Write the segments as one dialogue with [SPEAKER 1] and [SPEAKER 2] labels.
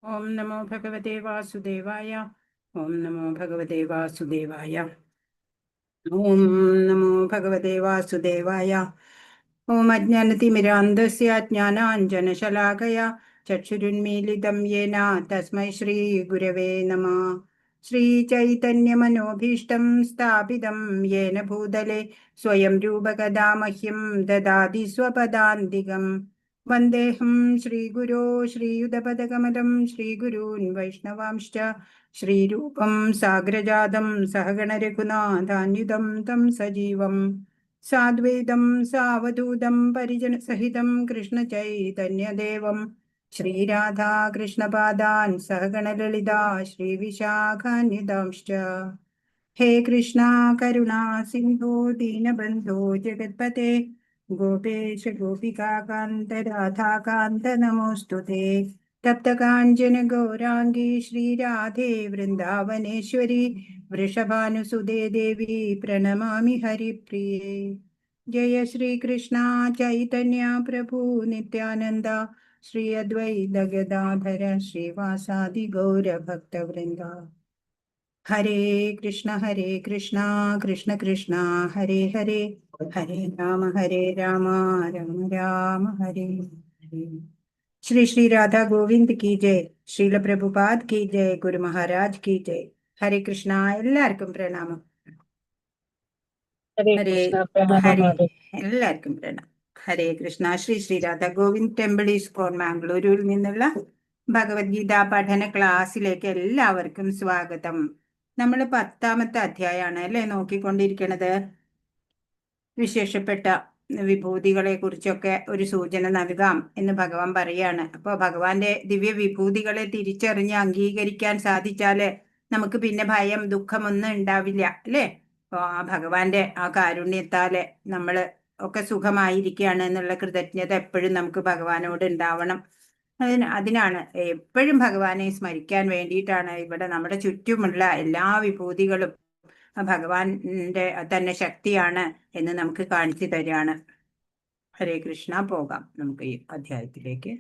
[SPEAKER 1] ഓം നമോ ഭഗവതേ വാസുദേവായ. ഓം നമോ ഭഗവതേ വാസുദേവായ. ഓം നമോ ഭഗവതേ വാസുദേവായ. ഓം അജ്ഞാനതിമിരാന്ധസ്യ ജ്ഞാനാഞ്ജനശലാകയാ ചക്ഷുരുന്മീലിതം യേന തസ്മൈ ശ്രീ ഗുരവേ നമഃ. ശ്രീചൈതന്യമനോഭീഷ്ടം സ്ഥാപിതം യേന ഭൂതലേ സ്വയം രൂപകഥാ മഹ്യം ദദാതി സ്വപദാന്തികം. വന്ദേഹം ശ്രീഗുരോ ശ്രീയുതപദകമലം ശ്രീഗുരൂൻ വൈഷ്ണവാംശ്ച ശ്രീരൂപം സാഗ്രജാതം സഹഗണരഘുനാഥാന്യുതം തം സജീവം സാദ്വൈതം സാവധൂതം പരിജനസഹിതം കൃഷ്ണചൈതന്യദേവം ശ്രീരാധാകൃഷ്ണപാദാൻ സഹഗണലളിതാ ശ്രീവിശാഖാന്വിതാംശ്ച. ഹേ കൃഷ്ണ കരുണാ സിന്ധോ ദീനബന്ധോ ജഗത്പതേ ഗോപേശ ഗോപികാകാന്ത രാധാകാന്ത നമോസ്തുതേ. തപ്തകാഞ്ചന ഗൗരാംഗീ ശ്രീരാധേ വൃന്ദാവനേശ്വരി വൃഷഭാനുസുതേ ദേവി പ്രണമാമി ഹരിപ്രിയേ. ജയ ശ്രീകൃഷ്ണ ചൈതന്യ പ്രഭു നിത്യാനന്ദ ശ്രീ അദ്വൈത ഗദാധര ശ്രീവാസാദി ഗൗരഭക്തവൃന്ദ. ഹരേ കൃഷ്ണ കൃഷ്ണ കൃഷ്ണ ഹരേ ഹരേ ഹരേ രാമ രാമ രാമ ഹരേ ഹരേ. ശ്രീ ശ്രീ രാധാ ഗോവിന്ദ് കി ജയ്. ശ്രീല പ്രഭുപാദ് കി ജയ്. ഗുരു മഹാരാജ് കി ജയ്. ഹരേ കൃഷ്ണ. എല്ലാവർക്കും പ്രണാമം.
[SPEAKER 2] ഹരേ
[SPEAKER 1] ഹരേ
[SPEAKER 2] കൃഷ്ണ. പ്രണാമം
[SPEAKER 1] ഹരേ
[SPEAKER 2] മാധവ്.
[SPEAKER 1] എല്ലാവർക്കും പ്രണാമം. ഹരേ കൃഷ്ണ. ശ്രീ ശ്രീ രാധാ ഗോവിന്ദ് ടെമ്പിൾ ഈസ്കോൺ മാംഗ്ലൂരിൽ നിന്നുള്ള ഭഗവത്ഗീത പഠന ക്ലാസ്സിലേക്ക് എല്ലാവർക്കും സ്വാഗതം. നമ്മൾ 10ാമത്തെ അധ്യായമാണ് അല്ലെ നോക്കിക്കൊണ്ടിരിക്കണത്. വിശേഷപ്പെട്ട വിഭൂതികളെ കുറിച്ചൊക്കെ ഒരു സൂചന നൽകാം എന്ന് ഭഗവാൻ പറയാണ്. അപ്പോൾ ഭഗവാന്റെ ദിവ്യ വിഭൂതികളെ തിരിച്ചറിഞ്ഞ് അംഗീകരിക്കാൻ സാധിച്ചാല് നമുക്ക് പിന്നെ ഭയം ദുഃഖമൊന്നും ഉണ്ടാവില്ല അല്ലേ. അപ്പോൾ ആ ഭഗവാന്റെ ആ കാരുണ്യത്താല് നമ്മൾ ഒക്കെ സുഖമായിരിക്കുകയാണ് എന്നുള്ള കൃതജ്ഞത എപ്പോഴും നമുക്ക് ഭഗവാനോട് ഉണ്ടാവണം. അതിനാണ് എപ്പോഴും ഭഗവാനെ സ്മരിക്കാൻ വേണ്ടിയിട്ടാണ് ഇവിടെ നമ്മുടെ ചുറ്റുമുള്ള എല്ലാ വിഭൂതികളും ഭഗവാന്റെ തന്നെ ശക്തിയാണ് എന്ന് നമുക്ക് കാണിച്ചു തരികയാണ്. ഹരേ കൃഷ്ണ. പോകാം നമുക്ക് ഈ അധ്യായത്തിലേക്ക്.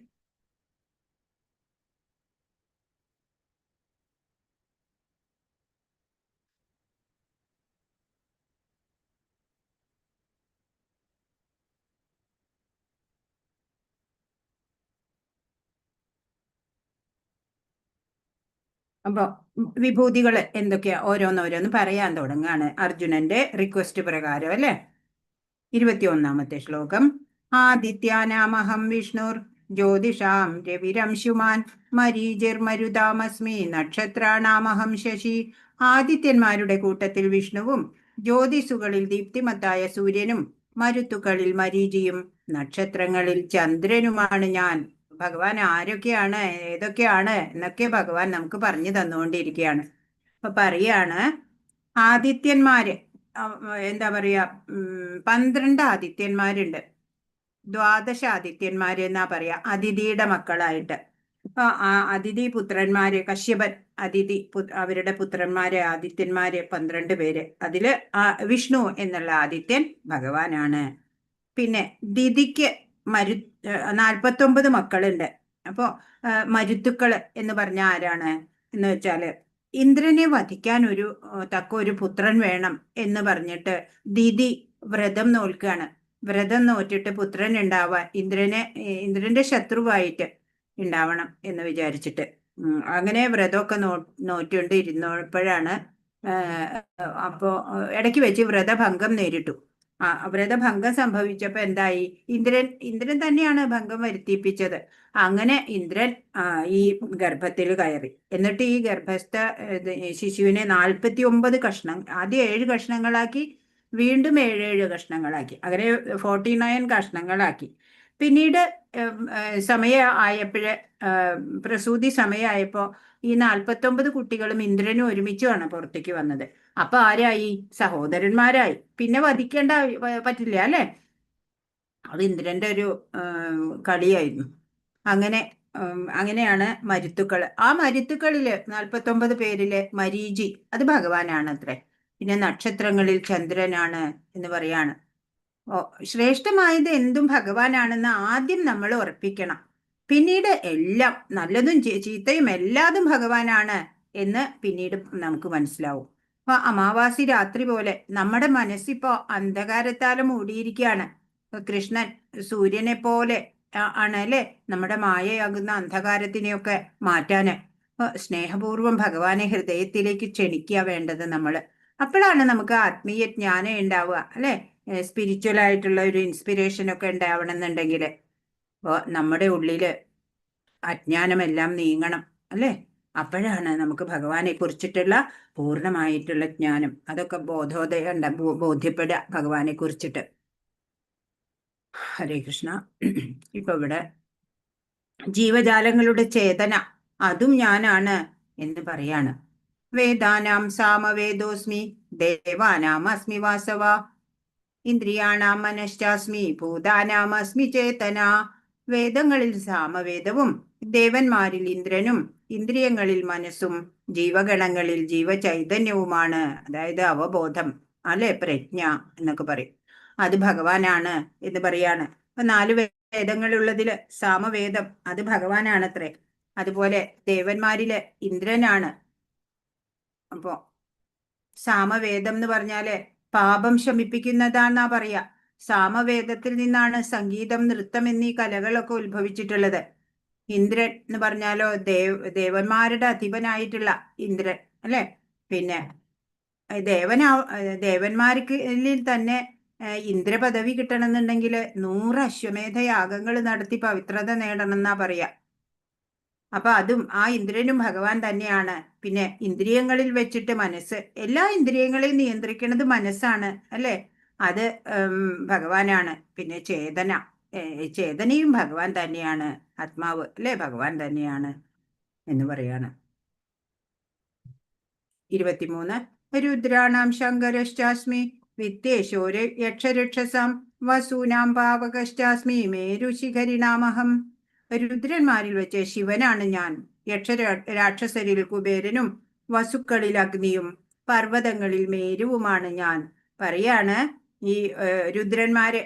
[SPEAKER 1] അപ്പൊ വിഭൂതികൾ എന്തൊക്കെയാ ഓരോന്നോരോന്ന് പറയാൻ തുടങ്ങാണ് അർജുനന്റെ റിക്വസ്റ്റ് പ്രകാരം അല്ലെ. 21ാമത്തെ ശ്ലോകം. ആദിത്യാനാമഹം വിഷ്ണുർ ജ്യോതിഷാം രവിരംശുമാൻ മരീചിർമരുതാമസ്മി നക്ഷത്രാണാമഹം ശശി. ആദിത്യന്മാരുടെ കൂട്ടത്തിൽ വിഷ്ണുവും ജ്യോതിസുകളിൽ ദീപ്തിമത്തായ സൂര്യനും മരുത്തുക്കളിൽ മരീചിയും നക്ഷത്രങ്ങളിൽ ചന്ദ്രനുമാണ് ഞാൻ. ഭഗവാൻ ആരൊക്കെയാണ് ഏതൊക്കെയാണ് എന്നൊക്കെ ഭഗവാൻ നമുക്ക് പറഞ്ഞു തന്നുകൊണ്ടിരിക്കുകയാണ്. അപ്പൊ പറയാണ് ആദിത്യന്മാര് എന്താ പറയാ 12 ആദിത്യന്മാരുണ്ട്. ദ്വാദശ ആദിത്യന്മാര് എന്നാ പറയാ അതിഥിയുടെ മക്കളായിട്ട്. അപ്പൊ ആ അതിഥി പുത്രന്മാര് കശ്യപൻ അതിഥി അവരുടെ പുത്രന്മാര് ആദിത്യന്മാര് 12 പേര്. അതില് വിഷ്ണു എന്നുള്ള ആദിത്യൻ ഭഗവാനാണ്. പിന്നെ ദിതിക്ക് 49 മക്കളുണ്ട്. അപ്പോ മരുത്തുക്കള് എന്ന് പറഞ്ഞ ആരാണ് എന്ന് വെച്ചാല് ഇന്ദ്രനെ വധിക്കാൻ തക്ക ഒരു പുത്രൻ വേണം എന്ന് പറഞ്ഞിട്ട് ദിതി വ്രതം നോൽക്കുകയാണ്. വ്രതം നോറ്റിട്ട് പുത്രൻ ഉണ്ടാവാൻ ഇന്ദ്രന്റെ ശത്രുവായിട്ട് ഉണ്ടാവണം എന്ന് വിചാരിച്ചിട്ട് അങ്ങനെ വ്രതമൊക്കെ നോറ്റുകൊണ്ട് ഇരുന്നപ്പോഴാണ് അപ്പോ ഇടയ്ക്ക് വെച്ച് വ്രതഭംഗം നേരിട്ടു. വ്രതഭംഗം സംഭവിച്ചപ്പോ എന്തായി? ഇന്ദ്രൻ തന്നെയാണ് ഭംഗം വരുത്തിപ്പിച്ചത്. അങ്ങനെ ഇന്ദ്രൻ ഈ ഗർഭത്തിൽ കയറി. എന്നിട്ട് ഈ ഗർഭസ്ഥ ശിശുവിനെ 49 കഷ്ണം, ആദ്യം 7 കഷ്ണങ്ങളാക്കി, വീണ്ടും 7 കഷ്ണങ്ങളാക്കി, അങ്ങനെ 49 കഷ്ണങ്ങളാക്കി. പിന്നീട് സമയമായപ്പോഴ് പ്രസൂതി സമയമായപ്പോ ഈ 49 കുട്ടികളും ഇന്ദ്രനും ഒരുമിച്ചുമാണ് പുറത്തേക്ക് വന്നത്. അപ്പൊ ആരായി? സഹോദരന്മാരായി. പിന്നെ വധിക്കേണ്ട പറ്റില്ല അല്ലെ. അത് ഇന്ദ്രന്റെ ഒരു കളിയായിരുന്നു. അങ്ങനെയാണ് മരുത്തുക്കള്. ആ മരുത്തുക്കളില് 49 പേരില് മരീചി അത് ഭഗവാനാണ് അത്രേ. പിന്നെ നക്ഷത്രങ്ങളിൽ ചന്ദ്രനാണ് എന്ന് പറയാണ്. ശ്രേഷ്ഠമായത് എന്തും ഭഗവാനാണെന്ന് ആദ്യം നമ്മൾ ഉറപ്പിക്കണം. പിന്നീട് എല്ലാം നല്ലതും ചീത്തയും എല്ലാതും ഭഗവാനാണ് എന്ന് പിന്നീട് നമുക്ക് മനസ്സിലാവും. അപ്പൊ അമാവാസി രാത്രി പോലെ നമ്മുടെ മനസ്സിപ്പോ അന്ധകാരത്താലും മൂടിയിരിക്കുകയാണ്. കൃഷ്ണൻ സൂര്യനെ പോലെ ആണ് അല്ലെ നമ്മുടെ മായയാകുന്ന അന്ധകാരത്തിനെയൊക്കെ മാറ്റാന്. സ്നേഹപൂർവം ഭഗവാനെ ഹൃദയത്തിലേക്ക് ക്ഷണിക്കുക വേണ്ടത് നമ്മള്. അപ്പോഴാണ് നമുക്ക് ആത്മീയ ജ്ഞാനം ഉണ്ടാവുക അല്ലെ, സ്പിരിച്വൽ ആയിട്ടുള്ള ഒരു ഇൻസ്പിരേഷൻ ഒക്കെ ഉണ്ടാവണമെന്നുണ്ടെങ്കിൽ. അപ്പോൾ നമ്മുടെ ഉള്ളില് അജ്ഞാനമെല്ലാം നീങ്ങണം അല്ലെ. അപ്പോഴാണ് നമുക്ക് ഭഗവാനെ കുറിച്ചിട്ടുള്ള പൂർണ്ണമായിട്ടുള്ള ജ്ഞാനം, അതൊക്കെ ബോധോദയം ബോധ്യപ്പെടുക ഭഗവാനെ കുറിച്ചിട്ട്. ഹരേ കൃഷ്ണ. ഇപ്പൊ ഇവിടെ ജീവജാലങ്ങളുടെ ചേതന അതും ഞാനാണ് എന്ന് പറയാണ്. വേദാനാം സാമവേദോസ്മി ദേവാനാം അസ്മി വാസവ ഇന്ദ്രിയാണാം മനശ്ചാസ്മി ഭൂതാനാം അസ്മി ചേതന. വേദങ്ങളിൽ സാമവേദവും ദേവന്മാരിൽ ഇന്ദ്രനും ഇന്ദ്രിയങ്ങളിൽ മനസ്സും ജീവഗണങ്ങളിൽ ജീവചൈതന്യവുമാണ്. അതായത് അവബോധം അല്ലെ, പ്രജ്ഞ എന്നൊക്കെ പറയും. അത് ഭഗവാനാണ് എന്ന് പറയാണ്. അപ്പൊ 4 വേദങ്ങളുള്ളതില് സാമവേദം അത് ഭഗവാനാണത്രേ. അതുപോലെ ദേവന്മാരില് ഇന്ദ്രനാണ്. അപ്പോ സാമവേദം എന്ന് പറഞ്ഞാല് പാപം ശമിപ്പിക്കുന്നതാന്നാ പറയാ. സാമവേദത്തിൽ നിന്നാണ് സംഗീതം, നൃത്തം എന്നീ കലകളൊക്കെ ഉത്ഭവിച്ചിട്ടുള്ളത്. ഇന്ദ്രൻ എന്ന് പറഞ്ഞാലോ ദേവന്മാരുടെ അധിപനായിട്ടുള്ള ഇന്ദ്രൻ അല്ലെ. പിന്നെ ദേവന്മാർക്ക് തന്നെ ഇന്ദ്രപദവി കിട്ടണമെന്നുണ്ടെങ്കിൽ 100 അശ്വമേധ യാഗങ്ങൾ നടത്തി പവിത്രത നേടണം എന്നാ പറയാ. അപ്പൊ അതും ആ ഇന്ദ്രനും ഭഗവാൻ തന്നെയാണ്. പിന്നെ ഇന്ദ്രിയങ്ങളിൽ വെച്ചിട്ട് മനസ്സ്, എല്ലാ ഇന്ദ്രിയങ്ങളെയും നിയന്ത്രിക്കുന്നത് മനസ്സാണ് അല്ലെ, അത് ഭഗവാനാണ്. പിന്നെ ചേതനയും ഭഗവാൻ തന്നെയാണ്. ആത്മാവ് അല്ലെ ഭഗവാൻ തന്നെയാണ് എന്ന് പറയാണ്. 23 രുദ്രാണാം ശങ്കരശ്ചാസ്മി വിത്തേശോ യക്ഷരക്ഷസാം വസൂനാം പാവകശ്ചാസ്മി മേരുശിഖരിണാമഹം. രുദ്രന്മാരിൽ വെച്ച് ശിവനാണ് ഞാൻ, രാക്ഷസരിൽ കുബേരനും വസുക്കളിൽ അഗ്നിയും പർവ്വതങ്ങളിൽ മേരുവുമാണ് ഞാൻ. പറയാണ് ഈ രുദ്രന്മാര്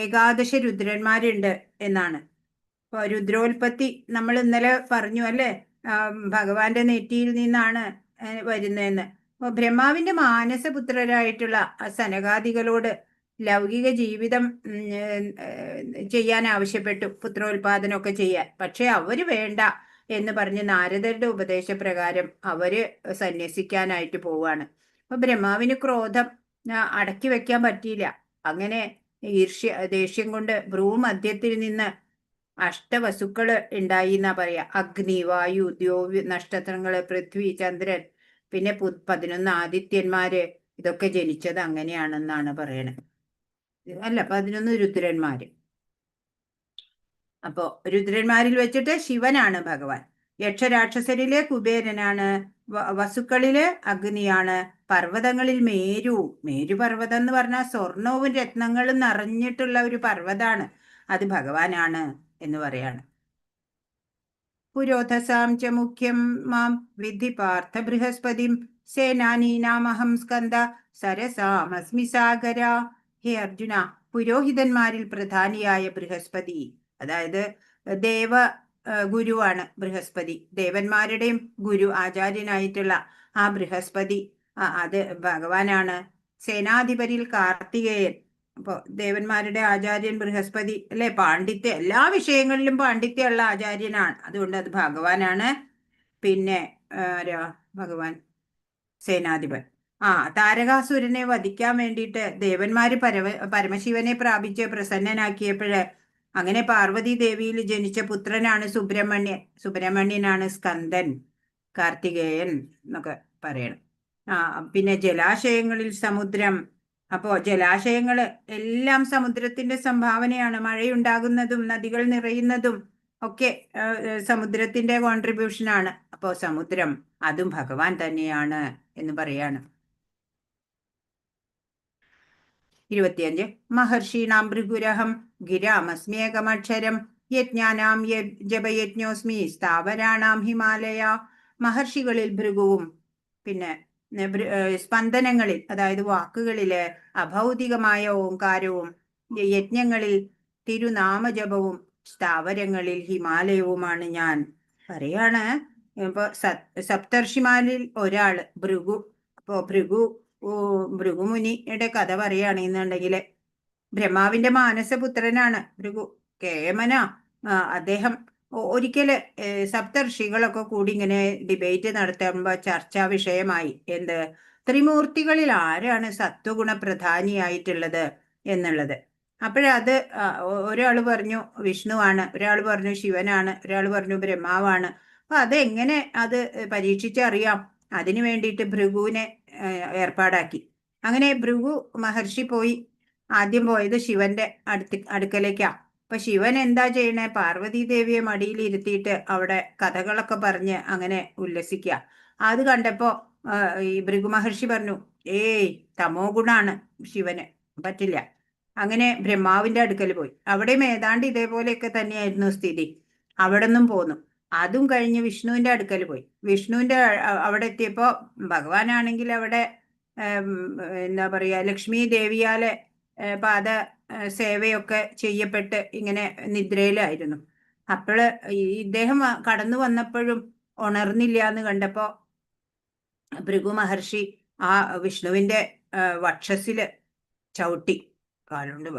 [SPEAKER 1] ഏകാദശ രുദ്രന്മാരുണ്ട് എന്നാണ്. ഇപ്പൊ രുദ്രോൽപത്തി നമ്മൾ ഇന്നലെ പറഞ്ഞു അല്ലെ, ഭഗവാന്റെ നെറ്റിയിൽ നിന്നാണ് വരുന്നതെന്ന്. അപ്പൊ ബ്രഹ്മാവിന്റെ മാനസപുത്രരായിട്ടുള്ള സനകാദികളോട് ലൗകിക ജീവിതം ചെയ്യാൻ ആവശ്യപ്പെട്ടു, പുത്രോത്പാദനമൊക്കെ ചെയ്യാൻ. പക്ഷെ അവര് വേണ്ട എന്ന് പറഞ്ഞ് നാരദരുടെ ഉപദേശപ്രകാരം അവര് സന്യസിക്കാനായിട്ട് പോവാണ്. അപ്പൊ ബ്രഹ്മാവിന് ക്രോധം അടക്കി വെക്കാൻ പറ്റിയില്ല. അങ്ങനെ ദേഷ്യം കൊണ്ട് ഭ്രൂമധ്യത്തിൽ നിന്ന് അഷ്ടവസുക്കള് ഉണ്ടായി എന്നാ പറയാ. അഗ്നി, വായു, ദ്യോവ്, നക്ഷത്രങ്ങള്, പൃഥ്വി, ചന്ദ്രൻ, പിന്നെ 11 ആദിത്യന്മാര്, ഇതൊക്കെ ജനിച്ചത് അങ്ങനെയാണെന്നാണ് പറയണത്. അല്ല, 11 രുദ്രന്മാര്. അപ്പോ രുദ്രന്മാരിൽ വെച്ചിട്ട് ശിവനാണ് ഭഗവാൻ. യക്ഷരാക്ഷസരിലെ കുബേരനാണ്, വസുക്കളില് അഗ്നിയാണ്, പർവ്വതങ്ങളിൽ മേരു പർവ്വതം എന്ന് പറഞ്ഞാൽ സ്വർണവും രത്നങ്ങളും നിറഞ്ഞിട്ടുള്ള ഒരു പർവ്വതാണ്, അത് ഭഗവാനാണ് എന്ന് പറയാണ്. പുരോധസാം ച മുഖ്യം മാം വിധി പാർത്ഥ ബൃഹസ്പതിം സേനാനീനാമഹം സ്കന്ദ സരസാമസ്മി സാഗര. ഹേ അർജുന, പുരോഹിതന്മാരിൽ പ്രധാനിയായ ബൃഹസ്പതി, അതായത് ദേവ ഗുരുവാണ് ബൃഹസ്പതി, ദേവന്മാരുടെയും ഗുരു ആചാര്യനായിട്ടുള്ള ആ ബൃഹസ്പതി അത് ഭഗവാനാണ്. സേനാധിപരിൽ കാർത്തികേയൻ, അപ്പൊ ദേവന്മാരുടെ ആചാര്യൻ ബൃഹസ്പതി അല്ലെ. പാണ്ഡിത്യം, എല്ലാ വിഷയങ്ങളിലും പാണ്ഡിത്യമുള്ള ആചാര്യനാണ്, അതുകൊണ്ട് അത് ഭഗവാനാണ്. പിന്നെ ഭഗവാൻ സേനാധിപൻ. താരകാസുരനെ വധിക്കാൻ വേണ്ടിയിട്ട് ദേവന്മാര് പരമശിവനെ പ്രാപിച്ച് പ്രസന്നനാക്കിയപ്പോഴ് അങ്ങനെ പാർവതി ദേവിയിൽ ജനിച്ച പുത്രനാണ് സുബ്രഹ്മണ്യനാണ് സ്കന്ദൻ, കാർത്തികേയൻ എന്നൊക്കെ പറയണം. പിന്നെ ജലാശയങ്ങളിൽ സമുദ്രം. അപ്പോ ജലാശയങ്ങള് എല്ലാം സമുദ്രത്തിന്റെ സംഭാവനയാണ്. മഴയുണ്ടാകുന്നതും നദികൾ നിറയുന്നതും ഒക്കെ സമുദ്രത്തിന്റെ കോൺട്രിബ്യൂഷനാണ്. അപ്പോ സമുദ്രം അതും ഭഗവാൻ തന്നെയാണ് എന്ന് പറയാണ്. 25 മഹർഷീണാം ഭൃഗുരഹം ഗിരാമസ്മ്യേകമക്ഷരം യജ്ഞാനാം ജപയജ്ഞോസ്മി സ്ഥാവരാണാം ഹിമാലയ. മഹർഷികളിൽ ഭൃഗുവും പിന്നെ സ്പന്ദനങ്ങളിൽ, അതായത് വാക്കുകളില് അഭൗതികമായ ഓങ്കാരവും, യജ്ഞങ്ങളിൽ തിരുനാമജപവും സ്ഥാവരങ്ങളിൽ ഹിമാലയവുമാണ് ഞാൻ. പറയാണ് ഇപ്പൊ സപ്തർഷിമാരിൽ ഒരാള് ഭൃഗു. അപ്പോ ഭൃഗുമുനിയുടെ കഥ പറയുകയാണെന്നുണ്ടെങ്കിൽ ബ്രഹ്മാവിന്റെ മാനസപുത്രനാണ് ഭൃഗു. കേമന അദ്ദേഹം ഒരിക്കല് സപ്തർഷികളൊക്കെ കൂടി ഇങ്ങനെ ഡിബേറ്റ് നടത്തുമ്പോ ചർച്ചാ വിഷയമായി എന്ത് ത്രിമൂർത്തികളിൽ ആരാണ് സത്വഗുണ പ്രധാനിയായിട്ടുള്ളത് എന്നുള്ളത്. അപ്പോഴത് ഒരാൾ പറഞ്ഞു വിഷ്ണുവാണ്, ഒരാൾ പറഞ്ഞു ശിവനാണ്, ഒരാൾ പറഞ്ഞു ബ്രഹ്മാവാണ്. അപ്പൊ അതെങ്ങനെ അത് പരീക്ഷിച്ചറിയാം? അതിനു വേണ്ടിയിട്ട് ഭൃഗുവിനെ ഏർപ്പാടാക്കി. അങ്ങനെ ഭൃഗു മഹർഷി പോയി. ആദ്യം പോയത് ശിവന്റെ അടുക്കലേക്കാ. അപ്പൊ ശിവൻ എന്താ ചെയ്യണേ? പാർവതി ദേവിയെ മടിയിൽ ഇരുത്തിയിട്ട് അവിടെ കഥകളൊക്കെ പറഞ്ഞ് അങ്ങനെ ഉല്ലസിക്കുക. അത് കണ്ടപ്പോ ഈ ഭൃഗു മഹർഷി പറഞ്ഞു, ഏയ് തമോ ഗുണാണ് ശിവന്, പറ്റില്ല. അങ്ങനെ ബ്രഹ്മാവിന്റെ അടുക്കൽ പോയി. അവിടെയും ഏതാണ്ട് ഇതേപോലെയൊക്കെ തന്നെയായിരുന്നു സ്ഥിതി. അവിടെ നിന്നും പോന്നു. അതും കഴിഞ്ഞ് വിഷ്ണുവിന്റെ അടുക്കൽ പോയി. വിഷ്ണുവിന്റെ അവിടെ എത്തിയപ്പോ ഭഗവാനാണെങ്കിൽ അവിടെ എന്താ പറയാ ലക്ഷ്മി ദേവിയാലെ പാദ സേവയൊക്കെ ചെയ്യപ്പെട്ട് ഇങ്ങനെ നിദ്രയിലായിരുന്നു. അപ്പോള് ഇദ്ദേഹം കടന്നു വന്നപ്പോഴും ഉണർന്നില്ല എന്ന് കണ്ടപ്പോ ഭൃഗു മഹർഷി ആ വിഷ്ണുവിന്റെ വക്ഷസില് ചവിട്ടി, കാലുകൊണ്ട്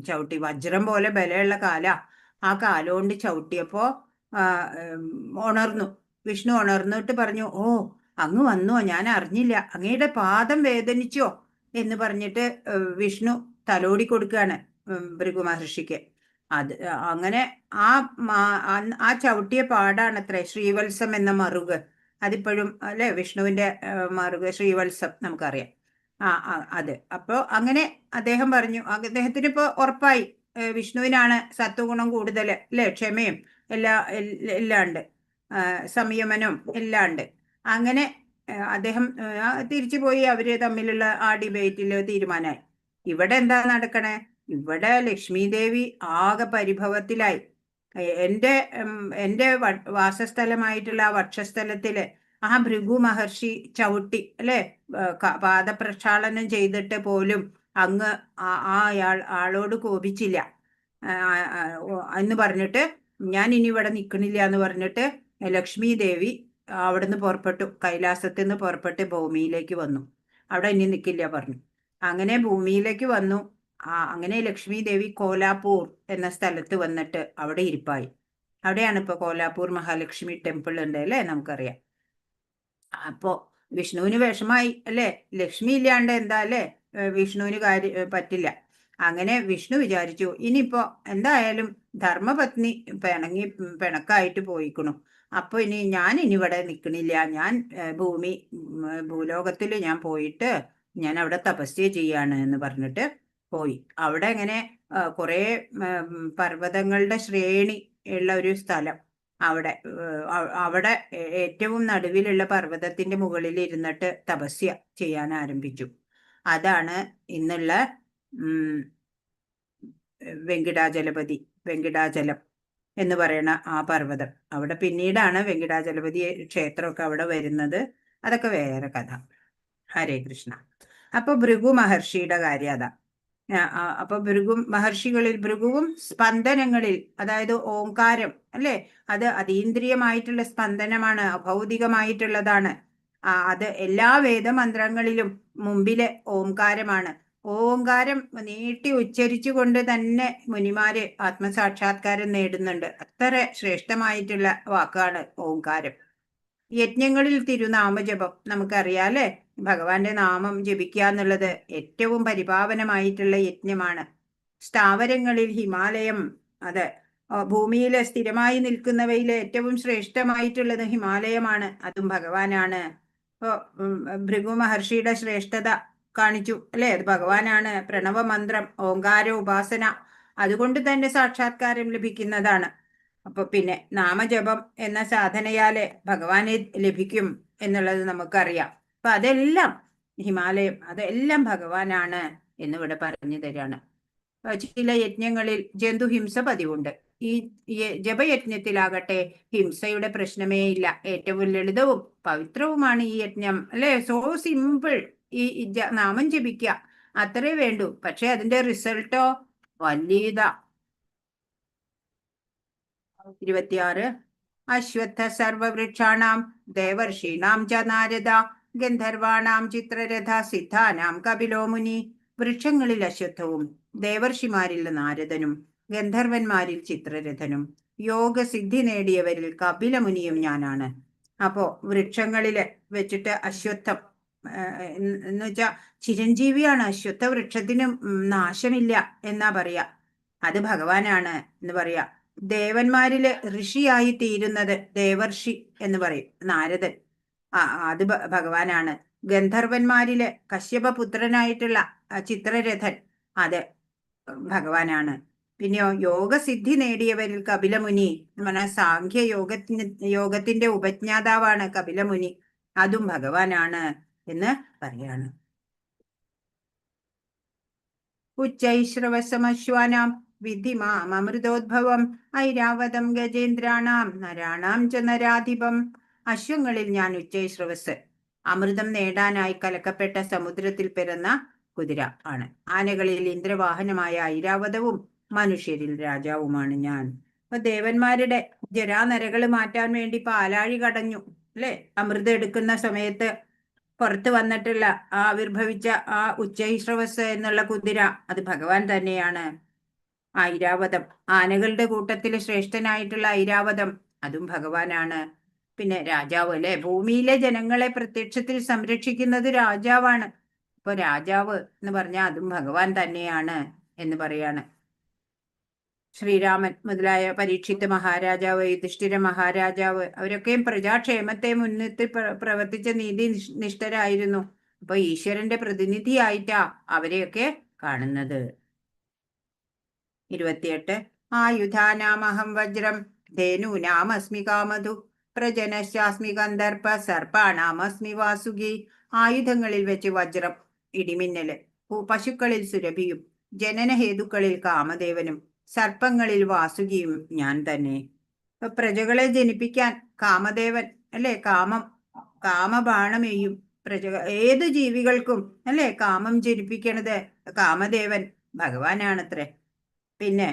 [SPEAKER 1] ചവിട്ടി. വജ്രം പോലെ ബലമുള്ള കാലാ. ആ കാലുകൊണ്ട് ചവിട്ടിയപ്പോ ഉണർന്നു. വിഷ്ണു ഉണർന്നിട്ട് പറഞ്ഞു, ഓ അങ്ങ് വന്നോ, ഞാൻ അറിഞ്ഞില്ല, അങ്ങയുടെ പാദം വേദനിച്ചോ എന്ന് പറഞ്ഞിട്ട് വിഷ്ണു തലോടി കൊടുക്കുകയാണ് ഭൃഗു മഹർഷിക്ക്. അത് അങ്ങനെ ആ ചവിട്ടിയ പാടാണത്രേ ശ്രീവത്സം എന്ന മറുക്. അതിപ്പോഴും അല്ലെ വിഷ്ണുവിന്റെ മറുക് ശ്രീവത്സം നമുക്കറിയാം. അത് അപ്പോ അങ്ങനെ അദ്ദേഹം പറഞ്ഞു, അദ്ദേഹത്തിന് ഇപ്പൊ ഉറപ്പായി വിഷ്ണുവിനാണ് സത്വഗുണം കൂടുതൽ അല്ലെ, ക്ഷമയും എല്ലാം ഉണ്ട്, സംയമനവും എല്ലാം ഉണ്ട്. അങ്ങനെ അദ്ദേഹം തിരിച്ചു പോയി. അവര് തമ്മിലുള്ള ആ ഡിബേറ്റിൽ തീരുമാനമായി. ഇവിടെ എന്താ നടക്കണേ? ഇവിടെ ലക്ഷ്മി ദേവി ആകെ പരിഭവത്തിലായി. എന്റെ വാസസ്ഥലമായിട്ടുള്ള ആ വക്ഷസ്ഥലത്തില് ആ ഭൃഗു മഹർഷി ചവിട്ടി അല്ലെ, പാദപ്രക്ഷാളനം ചെയ്തിട്ട് പോലും അങ്ങ് ആളോട് കോപിച്ചില്ല എന്ന് പറഞ്ഞിട്ട് ഞാൻ ഇനി ഇവിടെ നിൽക്കണില്ല എന്ന് പറഞ്ഞിട്ട് ലക്ഷ്മി ദേവി അവിടുന്ന് പുറപ്പെട്ടു. കൈലാസത്തിൽ നിന്ന് പുറപ്പെട്ട് ഭൂമിയിലേക്ക് വന്നു. അവിടെ ഇനി നിൽക്കില്ല പറഞ്ഞു. അങ്ങനെ ഭൂമിയിലേക്ക് വന്നു. അങ്ങനെ ലക്ഷ്മി ദേവി കോലാപൂർ എന്ന സ്ഥലത്ത് വന്നിട്ട് അവിടെ ഇരിപ്പായി. അവിടെയാണ് ഇപ്പൊ കോലാപൂർ മഹാലക്ഷ്മി ടെമ്പിൾ ഉണ്ട് അല്ലേ, നമുക്കറിയാം. അപ്പോ വിഷ്ണുവിന് വിഷമായി അല്ലേ, ലക്ഷ്മി ഇല്ലാണ്ട് എന്താ അല്ലേ വിഷ്ണുവിന് പറ്റില്ല. അങ്ങനെ വിഷ്ണു വിചാരിച്ചു, ഇനിയിപ്പോ എന്തായാലും ധർമ്മപത്നി പിണക്കായിട്ട് പോയിക്കണു. അപ്പൊ ഞാൻ ഇനി ഇവിടെ നിൽക്കണില്ല, ഞാൻ ഭൂലോകത്തിൽ ഞാൻ പോയിട്ട് ഞാൻ അവിടെ തപസ്യ ചെയ്യാണ് എന്ന് പറഞ്ഞിട്ട് പോയി. അവിടെ ഇങ്ങനെ കുറെ പർവ്വതങ്ങളുടെ ശ്രേണി ഉള്ള ഒരു സ്ഥലം. അവിടെ ഏറ്റവും നടുവിലുള്ള പർവ്വതത്തിന്റെ മുകളിൽ ഇരുന്നിട്ട് തപസ്യ ചെയ്യാൻ ആരംഭിച്ചു. അതാണ് ഇന്നുള്ള വെങ്കിടാചലം എന്ന് പറയുന്ന ആ പർവ്വതം. അവിടെ പിന്നീടാണ് വെങ്കിടാചലപതി ക്ഷേത്രമൊക്കെ അവിടെ വരുന്നത്. അതൊക്കെ വേറെ കഥ. ഹരേ കൃഷ്ണ. അപ്പൊ ഭൃഗു മഹർഷിയുടെ കാര്യം അതാ. അപ്പൊ ഭൃഗുവും സ്പന്ദനങ്ങളിൽ, അതായത് ഓംകാരം അല്ലെ, അത് അതീന്ദ്രിയമായിട്ടുള്ള സ്പന്ദനമാണ്, അഭൗതികമായിട്ടുള്ളതാണ്. അത് എല്ലാ വേദമന്ത്രങ്ങളിലും മുമ്പിലെ ഓംകാരമാണ്. ഓംകാരം നീട്ടി ഉച്ചരിച്ചു കൊണ്ട് തന്നെ മുനിമാര് ആത്മസാക്ഷാത്കാരം നേടുന്നുണ്ട്. അത്ര ശ്രേഷ്ഠമായിട്ടുള്ള വാക്കാണ് ഓംകാരം. യജ്ഞങ്ങളിൽ തിരുനാമജപം നമുക്കറിയാലേ, ഭഗവാന്റെ നാമം ജപിക്കുക എന്നുള്ളത് ഏറ്റവും പരിപാവനമായിട്ടുള്ള യജ്ഞമാണ്. സ്ഥാവരങ്ങളിൽ ഹിമാലയം, അത് ഭൂമിയിൽ സ്ഥിരമായി നിൽക്കുന്നവയിൽ ഏറ്റവും ശ്രേഷ്ഠമായിട്ടുള്ളത് ഹിമാലയമാണ്, അതും ഭഗവാനാണ്. ഇപ്പോ ഭൃഗു മഹർഷിയുടെ ശ്രേഷ്ഠത കാണിച്ചു അല്ലെ, അത് ഭഗവാനാണ്. പ്രണവമന്ത്രം, ഓങ്കാര ഉപാസന, അതുകൊണ്ട് തന്നെ സാക്ഷാത്കാരം ലഭിക്കുന്നതാണ്. അപ്പൊ പിന്നെ നാമജപം എന്ന സാധനയാല് ഭഗവാനെ ലഭിക്കും എന്നുള്ളത് നമുക്കറിയാം. അപ്പൊ അതെല്ലാം ഹിമാലയം, അതെല്ലാം ഭഗവാനാണ് എന്നിവിടെ പറഞ്ഞു തരാണ്. ചില യജ്ഞങ്ങളിൽ ജന്തുഹിംസ പതിവുണ്ട്. ഈ ജപയജ്ഞത്തിലാകട്ടെ ഹിംസയുടെ പ്രശ്നമേ ഇല്ല. ഏറ്റവും ലളിതവും പവിത്രവുമാണ് ഈ യജ്ഞം അല്ലെ. So simple. ഈ നാമം ജപിക്കുക അത്രേ വേണ്ടൂ. പക്ഷെ അതിന്റെ റിസൾട്ടോ വലിയതാ. 26 അശ്വത്ഥ സർവവൃക്ഷാണാം ദേവർഷീണാം ച നാരദ ഗന്ധർവാണാം ചിത്രരഥ സിദ്ധാനാം കപിലോ മുനി. വൃക്ഷങ്ങളിൽ അശ്വത്ഥവും ദേവർഷിമാരിൽ നാരദനും ഗന്ധർവന്മാരിൽ ചിത്രരഥനും യോഗസിദ്ധി നേടിയവരിൽ കപിലമുനിയും ഞാനാണ്. അപ്പോ വൃക്ഷങ്ങളില് വെച്ചിട്ട് അശ്വത്ഥം എന്ന് വെച്ചാ ചിരഞ്ജീവിയാണ്. അശ്വത്ഥ വൃക്ഷത്തിന് നാശമില്ല എന്നാ പറയാ. അത് ഭഗവാനാണ് എന്ന് പറയാ. ദേവന്മാരില് ഋഷിയായി തീരുന്നത് ദേവർഷി എന്ന് പറയും, നാരദൻ. അത് ഭഗവാനാണ്. ഗന്ധർവന്മാരില് കശ്യപപുത്രനായിട്ടുള്ള ചിത്രരഥൻ, അത് ഭഗവാനാണ്. പിന്നെയോ യോഗസിദ്ധി നേടിയവരിൽ കപിലമുനി എന്ന് പറഞ്ഞാൽ സാഖ്യ യോഗത്തിന്റെ ഉപജ്ഞാതാവാണ് കപിലമുനി, അതും ഭഗവാനാണ് എന്ന് പറയാണ്. ഉച്ചൈശ്രവസമശ്വാനാം വിധി മാമൃതോദ്ഭവം ഐരാവതം ഗജേന്ദ്രാണാം നരാണാം ച നരാധിപം. അശ്വങ്ങളിൽ ഞാൻ ഉച്ചൈശ്രവസ്, അമൃതം നേടാനായി കലക്കപ്പെട്ട സമുദ്രത്തിൽ പിറന്ന കുതിര ആണ്. ആനകളിൽ ഇന്ദ്രവാഹനമായ ഐരാവതവും മനുഷ്യരിൽ രാജാവുമാണ് ഞാൻ. അപ്പൊ ദേവന്മാരുടെ ജരാനരകൾ മാറ്റാൻ വേണ്ടി പാലാഴി കടഞ്ഞു അല്ലെ, അമൃതം എടുക്കുന്ന സമയത്ത് പുറത്ത് വന്നിട്ടുള്ള ആവിർഭവിച്ച ആ ഉച്ചൈശ്രവസ് എന്നുള്ള കുതിര അത് ഭഗവാൻ തന്നെയാണ്. ഐരാവതം, ആനകളുടെ കൂട്ടത്തിൽ ശ്രേഷ്ഠനായിട്ടുള്ള ഐരാവതം, അതും ഭഗവാനാണ്. പിന്നെ രാജാവ് അല്ലെ, ഭൂമിയിലെ ജനങ്ങളെ പ്രത്യക്ഷത്തിൽ സംരക്ഷിക്കുന്നത് രാജാവാണ്. ഇപ്പൊ രാജാവ് എന്ന് പറഞ്ഞാൽ അതും ഭഗവാൻ തന്നെയാണ് എന്ന് പറയാണ്. ശ്രീരാമൻ മുതലായ പരീക്ഷിത്ത് മഹാരാജാവ്, യുധിഷ്ഠിര മഹാരാജാവ്, അവരൊക്കെയും പ്രജാക്ഷേമത്തെ മുൻനിർത്തി പ്രവർത്തിച്ച നീതി നിഷ്ഠരായിരുന്നു. അപ്പൊ ഈശ്വരന്റെ പ്രതിനിധിയായിട്ടാ അവരെയൊക്കെ കാണുന്നത്. 28 ആയുധാനാമഹം വജ്രം ധേനൂനാമസ്മി കാമധു പ്രജനശ്ചാസ്മി കന്ദർപ്പ സർപ്പാണാമസ്മി വാസുകി. ആയുധങ്ങളിൽ വെച്ച് വജ്രം, ഇടിമിന്നല്, പശുക്കളിൽ സുരഭിയും ജനനഹേതുക്കളിൽ കാമദേവനും സർപ്പങ്ങളിൽ വാസുകിയും ഞാൻ തന്നെ. ഇപ്പൊ പ്രജകളെ ജനിപ്പിക്കാൻ കാമദേവൻ അല്ലെ, കാമബാണമെയ്യും ഏത് ജീവികൾക്കും അല്ലെ കാമം ജനിപ്പിക്കണത് കാമദേവൻ ഭഗവാനാണത്രേ. പിന്നെ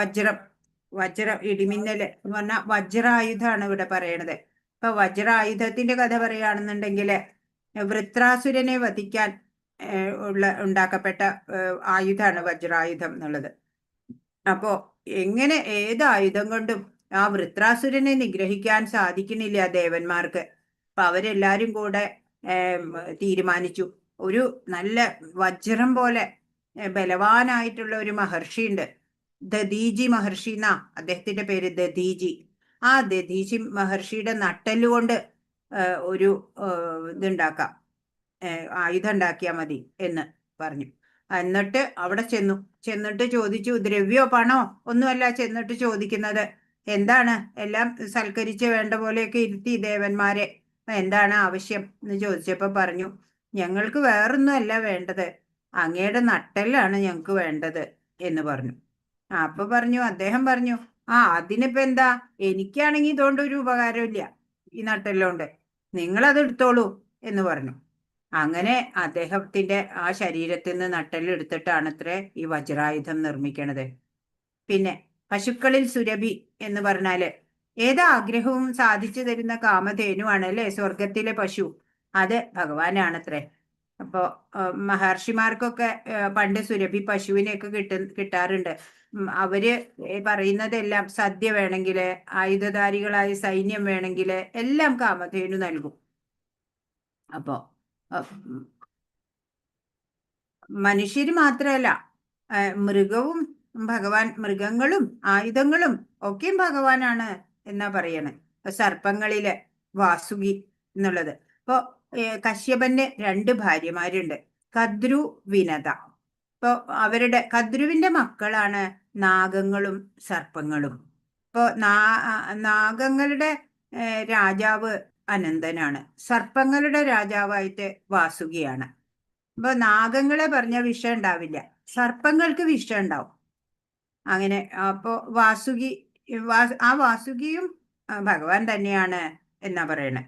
[SPEAKER 1] വജ്രം ഇടിമിന്നല് എന്ന് പറഞ്ഞാൽ വജ്രായുധാണ് ഇവിടെ പറയണത്. ഇപ്പൊ വജ്രായുധത്തിന്റെ കഥ പറയുകയാണെന്നുണ്ടെങ്കില് വൃത്രാസുരനെ വധിക്കാൻ ഉണ്ടാക്കപ്പെട്ട ആയുധാണ് വജ്രായുധം എന്നുള്ളത്. അപ്പോ എങ്ങനെ ഏത് ആയുധം കൊണ്ടും ആ വൃത്രാസുരനെ നിഗ്രഹിക്കാൻ സാധിക്കുന്നില്ല ദേവന്മാർക്ക്. അപ്പൊ അവരെല്ലാരും കൂടെ തീരുമാനിച്ചു, ഒരു നല്ല വജ്രം പോലെ ബലവാനായിട്ടുള്ള ഒരു മഹർഷിയുണ്ട്, ദധീജി മഹർഷി എന്നാ അദ്ദേഹത്തിന്റെ പേര്, ദധീജി. ആ ദധീജി മഹർഷിയുടെ നട്ടെല്ലുകൊണ്ട് ഒരു ഇതുണ്ടാക്കാം, ആയുധം ഉണ്ടാക്കിയാൽ മതി എന്ന് പറഞ്ഞു. എന്നിട്ട് അവിടെ ചെന്നിട്ട് ചോദിച്ചു, ദ്രവ്യോ പണോ ഒന്നുമല്ല ചെന്നിട്ട് ചോദിക്കുന്നത്, എന്താണ് എല്ലാം സൽക്കരിച്ച് വേണ്ട പോലെയൊക്കെ ഇരുത്തി ദേവന്മാരെ, എന്താണ് ആവശ്യം എന്ന് ചോദിച്ചപ്പോ പറഞ്ഞു, ഞങ്ങൾക്ക് വേറൊന്നുമല്ല വേണ്ടത്, അങ്ങയുടെ നട്ടെല്ലാണ് ഞങ്ങൾക്ക് വേണ്ടത് എന്ന് പറഞ്ഞു. അപ്പൊ അദ്ദേഹം പറഞ്ഞു, അതിനിപ്പോ എന്താ, എനിക്കാണെങ്കിൽ ഇതുകൊണ്ട് ഒരു ഉപകാരമില്ല, ഈ നട്ടെല്ലോണ്ട് നിങ്ങളത് എടുത്തോളൂ എന്ന് പറഞ്ഞു. അങ്ങനെ അദ്ദേഹത്തിന്റെ ആ ശരീരത്തിൽ നിന്ന് നട്ടെല്ലെടുത്തിട്ടാണ് അത്രേ ഈ വജ്രായുധം നിർമ്മിക്കണത്. പിന്നെ പശുക്കളിൽ സുരഭി എന്ന് പറഞ്ഞാല് ഏതാഗ്രഹവും സാധിച്ചു തരുന്ന കാമധേനുവാണ് അല്ലെ, സ്വർഗത്തിലെ പശു, അത് ഭഗവാനാണത്രേ. അപ്പോ മഹർഷിമാർക്കൊക്കെ പണ്ട് സുരഭി പശുവിനെയൊക്കെ കിട്ടാറുണ്ട്. അവര് പറയുന്നതെല്ലാം സദ്യ വേണമെങ്കില്, ആയുധധാരികളായ സൈന്യം വേണമെങ്കില് എല്ലാം കാമധേനു നൽകും. അപ്പോ മനുഷ്യര് മാത്രമല്ല, മൃഗങ്ങളും ആയുധങ്ങളും ഒക്കെയും ഭഗവാനാണ് എന്നാ പറയണേ. സർപ്പങ്ങളില് വാസുകി എന്നുള്ളത്. ഇപ്പൊ കശ്യപന് 2 ഭാര്യമാരുണ്ട്, കദ്രു, വിനത. ഇപ്പൊ കദ്രുവിന്റെ മക്കളാണ് നാഗങ്ങളും സർപ്പങ്ങളും. ഇപ്പൊ നാഗങ്ങളുടെ രാജാവ് അനന്തനാണ്, സർപ്പങ്ങളുടെ രാജാവായിട്ട് വാസുകിയാണ്. അപ്പൊ നാഗങ്ങളെ പറഞ്ഞ വിഷം ഉണ്ടാവില്ല, സർപ്പങ്ങൾക്ക് വിഷം ഉണ്ടാവും. അങ്ങനെ അപ്പോ ആ വാസുകിയും ഭഗവാൻ തന്നെയാണ് എന്നാ പറയണേ.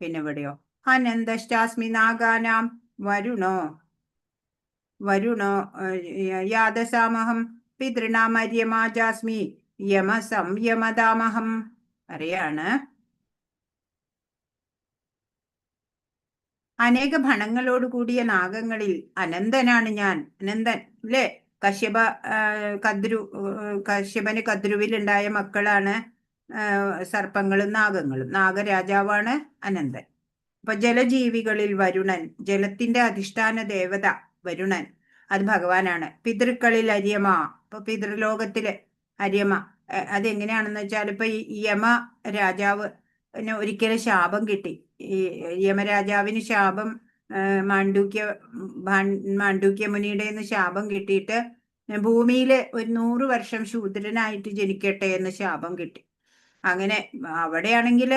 [SPEAKER 1] പിന്നെ ഇവിടെയോ അനന്തശ്ചാസ്മി നാഗാനാം വരുണോ യാദസാമഹം പിതൃണാമര്യമാജാസ്മി യമ സംയമതാമഹം. പറയാണ്, അനേക ഭണങ്ങളോട് കൂടിയ നാഗങ്ങളിൽ അനന്തനാണ് ഞാൻ. അനന്തൻ അല്ലേ? കശ്യപ കശ്യപന് കദ്രുവിലുണ്ടായ മക്കളാണ് സർപ്പങ്ങളും നാഗങ്ങളും. നാഗരാജാവാണ് അനന്തൻ. അപ്പൊ ജലജീവികളിൽ വരുണൻ, ജലത്തിന്റെ അധിഷ്ഠാന ദേവത വരുണൻ, അത് ഭഗവാനാണ്. പിതൃക്കളിൽ അര്യമ, ഇപ്പൊ പിതൃലോകത്തില് അര്യമ. അതെങ്ങനെയാണെന്ന് വെച്ചാൽ, ഇപ്പൊ ഈ യമ രാജാവ് ഒരിക്കലും ശാപം കിട്ടി. ഈ യമരാജാവിന് ശാപം മാണ്ഡൂക്യ മുനിയുടെ ശാപം കിട്ടിയിട്ട് ഭൂമിയില് ഒരു 100 വർഷം ശൂദ്രനായിട്ട് ജനിക്കട്ടെ എന്ന് ശാപം കിട്ടി. അങ്ങനെ അവിടെയാണെങ്കിൽ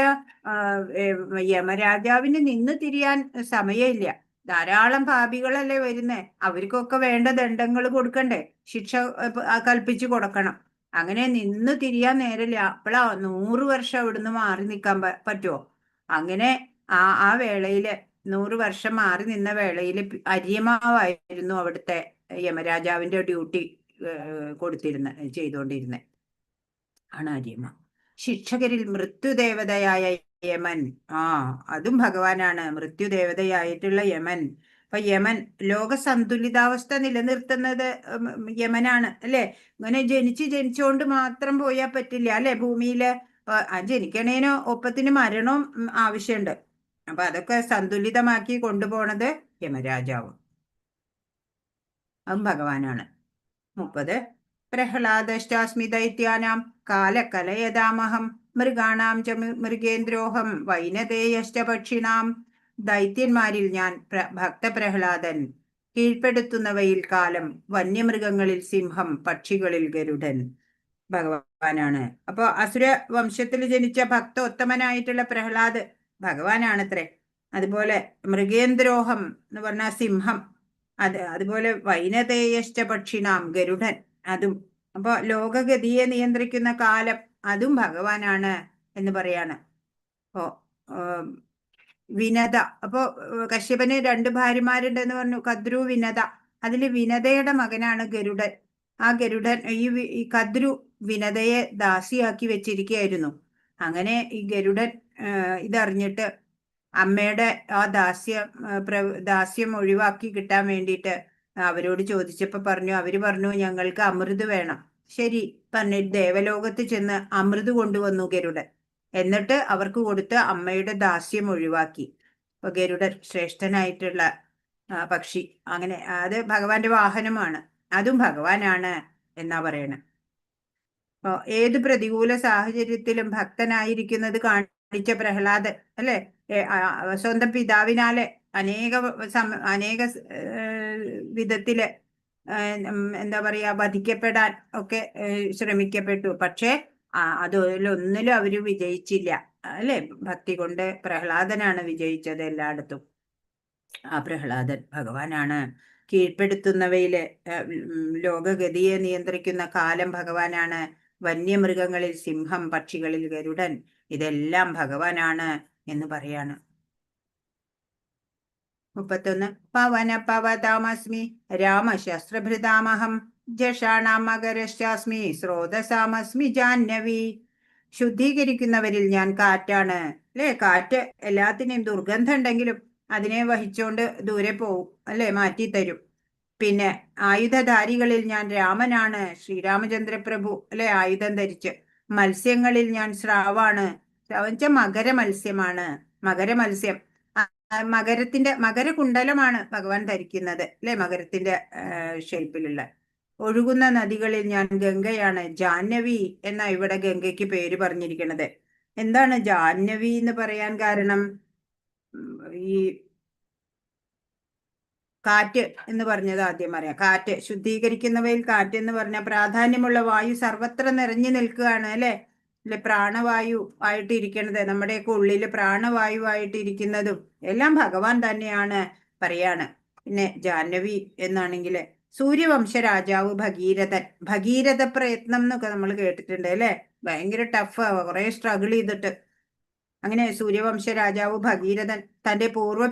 [SPEAKER 1] യമരാജാവിന് നിന്ന് തിരിയാൻ സമയമില്ല. ധാരാളം പാപികളല്ലേ വരുന്നേ, അവർക്കൊക്കെ വേണ്ട ദണ്ഡങ്ങൾ കൊടുക്കണ്ടേ, ശിക്ഷ കൽപ്പിച്ചു കൊടുക്കണം. അങ്ങനെ നിന്ന് തിരിയാൻ നേരമില്ല. അപ്പോഴാ 100 വർഷം അവിടുന്ന് മാറി നിൽക്കാൻ പറ്റുമോ? അങ്ങനെ ആ വേളയില് 100 വർഷം മാറി നിന്ന വേളയിൽ അര്യമാവായിരുന്നു അവിടുത്തെ യമരാജാവിന്റെ ഡ്യൂട്ടി ചെയ്തുകൊണ്ടിരുന്നത് ആണ് അര്യമ. ശിക്ഷകരിൽ മൃത്യുദേവതയായ യമൻ, അതും ഭഗവാനാണ്. മൃത്യുദേവതയായിട്ടുള്ള യമൻ. അപ്പൊ യമൻ ലോകസന്തുലിതാവസ്ഥ നിലനിർത്തുന്നത് യമനാണ് അല്ലെ? ഇങ്ങനെ ജനിച്ചുകൊണ്ട് മാത്രം പോയാൽ പറ്റില്ല അല്ലെ? ഭൂമിയില് ജനിക്കണേനോ ഒപ്പത്തിന് മരണവും ആവശ്യമുണ്ട്. അപ്പൊ അതൊക്കെ സന്തുലിതമാക്കി കൊണ്ടുപോണത് യമരാജാവും. അതും ഭഗവാനാണ്. 30 പ്രഹ്ലാദശ്ചാസ്മി ദൈത്യാനാം കാലകലയതാമഹം മൃഗാണാം ച മൃഗേന്ദ്രോഹം വൈനതേയശ്ച പക്ഷിണാം. ദൈത്യന്മാരിൽ ഞാൻ ഭക്തപ്രഹ്ലാദൻ, കീഴ്പ്പെടുത്തുന്നവയിൽ കാലം, വന്യമൃഗങ്ങളിൽ സിംഹം, പക്ഷികളിൽ ഗരുഡൻ. ഭഗവാനാണ്. അപ്പൊ അസുര വംശത്തിൽ ജനിച്ച ഭക്തോത്തമനായിട്ടുള്ള പ്രഹ്ലാദ് ഭഗവാനാണത്രേ. അതുപോലെ മൃഗേന്ദ്രോഹം എന്ന് പറഞ്ഞ സിംഹം, അതുപോലെ വൈനതേയശ്ച പക്ഷിണാം, ഗരുഡൻ, അതും. അപ്പൊ ലോകഗതിയെ നിയന്ത്രിക്കുന്ന കാലം, അതും ഭഗവാനാണ് എന്ന് പറയാണ്. അപ്പോ വിനത, അപ്പോ കശ്യപന് 2 ഭാര്യമാരുണ്ടെന്ന് പറഞ്ഞു, കദ്രു, വിനത. അതില് വിനതയുടെ മകനാണ് ഗരുഡൻ. ആ ഗരുഡൻ ഈ കദ്രു വിനതയെ ദാസിയാക്കി വെച്ചിരിക്കുകയായിരുന്നു. അങ്ങനെ ഈ ഗരുഡൻ ഇതറിഞ്ഞിട്ട് അമ്മയുടെ ആ ദാസ്യം ഒഴിവാക്കി കിട്ടാൻ വേണ്ടിയിട്ട് അവരോട് ചോദിച്ചപ്പോ അവര് പറഞ്ഞു ഞങ്ങൾക്ക് അമൃത് വേണം. ശരി പറഞ്ഞിട്ട് ദേവലോകത്ത് ചെന്ന് അമൃത് കൊണ്ടുവന്നു ഗരുഡൻ. എന്നിട്ട് അവർക്ക് കൊടുത്ത് അമ്മയുടെ ദാസ്യം ഒഴിവാക്കി. അപ്പൊ ഗരുഡൻ ശ്രേഷ്ഠനായിട്ടുള്ള പക്ഷി. അങ്ങനെ അത് ഭഗവാന്റെ വാഹനമാണ്. അതും ഭഗവാനാണ് എന്നാ പറയണേ. ഏത് പ്രതികൂല സാഹചര്യത്തിലും ഭക്തനായിരിക്കുന്നത് കാണിച്ച പ്രഹ്ലാദൻ അല്ലെ? സ്വന്തം പിതാവിനാലെ അനേക വിധത്തില് എന്താ പറയാ വധിക്കപ്പെടാൻ ഒക്കെ ശ്രമിക്കപ്പെട്ടു. പക്ഷെ അതിലൊന്നിലും അവര് വിജയിച്ചില്ല അല്ലെ? ഭക്തി കൊണ്ട് പ്രഹ്ലാദനാണ് വിജയിച്ചത് എല്ലായിടത്തും. ആ പ്രഹ്ലാദൻ ഭഗവാനാണ്. കീഴ്പ്പെടുത്തുന്നവയില് ലോകഗതിയെ നിയന്ത്രിക്കുന്ന കാലം ഭഗവാനാണ്. വന്യമൃഗങ്ങളിൽ സിംഹം, പക്ഷികളിൽ ഗരുഡൻ, ഇതെല്ലാം ഭഗവാനാണ് എന്ന് പറയാണ്. 31 പവന പവതാമസ്മി രാമശസ്ത്രഭൃതാമഹം ജഷാണാം മകരശ്ചാസ്മി സ്രോതസാമസ്മി ജാഹ്നവി. ശുദ്ധീകരിക്കുന്നവരിൽ ഞാൻ കാറ്റാണ് അല്ലെ? കാറ്റ് എല്ലാത്തിനെയും ദുർഗന്ധം ഉണ്ടെങ്കിലും അതിനെ വഹിച്ചോണ്ട് ദൂരെ പോവും അല്ലെ? മാറ്റിത്തരും. പിന്നെ ആയുധധാരികളിൽ ഞാൻ രാമനാണ്, ശ്രീരാമചന്ദ്രപ്രഭു അല്ലെ? ആയുധം ധരിച്ച്. മത്സ്യങ്ങളിൽ ഞാൻ സ്രാവാണ്. മകര മത്സ്യമാണ്. മകരമത്സ്യം, മകരകുണ്ടലമാണ് ഭഗവാൻ ധരിക്കുന്നത് അല്ലെ? മകരത്തിന്റെ ഷേപ്പിലുള്ള. ഒഴുകുന്ന നദികളിൽ ഞാൻ ഗംഗയാണ്. ജാഹ്നവി എന്നാ ഇവിടെ ഗംഗയ്ക്ക് പേര് പറഞ്ഞിരിക്കുന്നത്. എന്താണ് ജാഹ്നവി എന്ന് പറയാൻ കാരണം? ഈ കാറ്റ് എന്ന് പറഞ്ഞത് ആദ്യം പറയാം. കാറ്റ്, ശുദ്ധീകരിക്കുന്നവയിൽ കാറ്റ് എന്ന് പറഞ്ഞ പ്രാധാന്യമുള്ള വായു സർവത്ര നിറഞ്ഞു നിൽക്കുകയാണ് അല്ലെ? പ്രാണവായു ആയിട്ടിരിക്കുന്നത്, നമ്മുടെയൊക്കെ ഉള്ളില് പ്രാണവായു ആയിട്ടിരിക്കുന്നതും എല്ലാം ഭഗവാൻ തന്നെയാണ് പറയാണ്. പിന്നെ ജാഹ്നവി എന്നാണെങ്കിൽ സൂര്യവംശ രാജാവ് ഭഗീരഥൻ. ഭഗീരഥ പ്രയത്നം എന്നൊക്കെ നമ്മൾ കേട്ടിട്ടുണ്ട് അല്ലെ? ഭയങ്കര ടഫ്, കുറെ സ്ട്രഗിൾ ചെയ്തിട്ട് അങ്ങനെ സൂര്യവംശ രാജാവ് ഭഗീരഥൻ തന്റെ പൂർവ്വ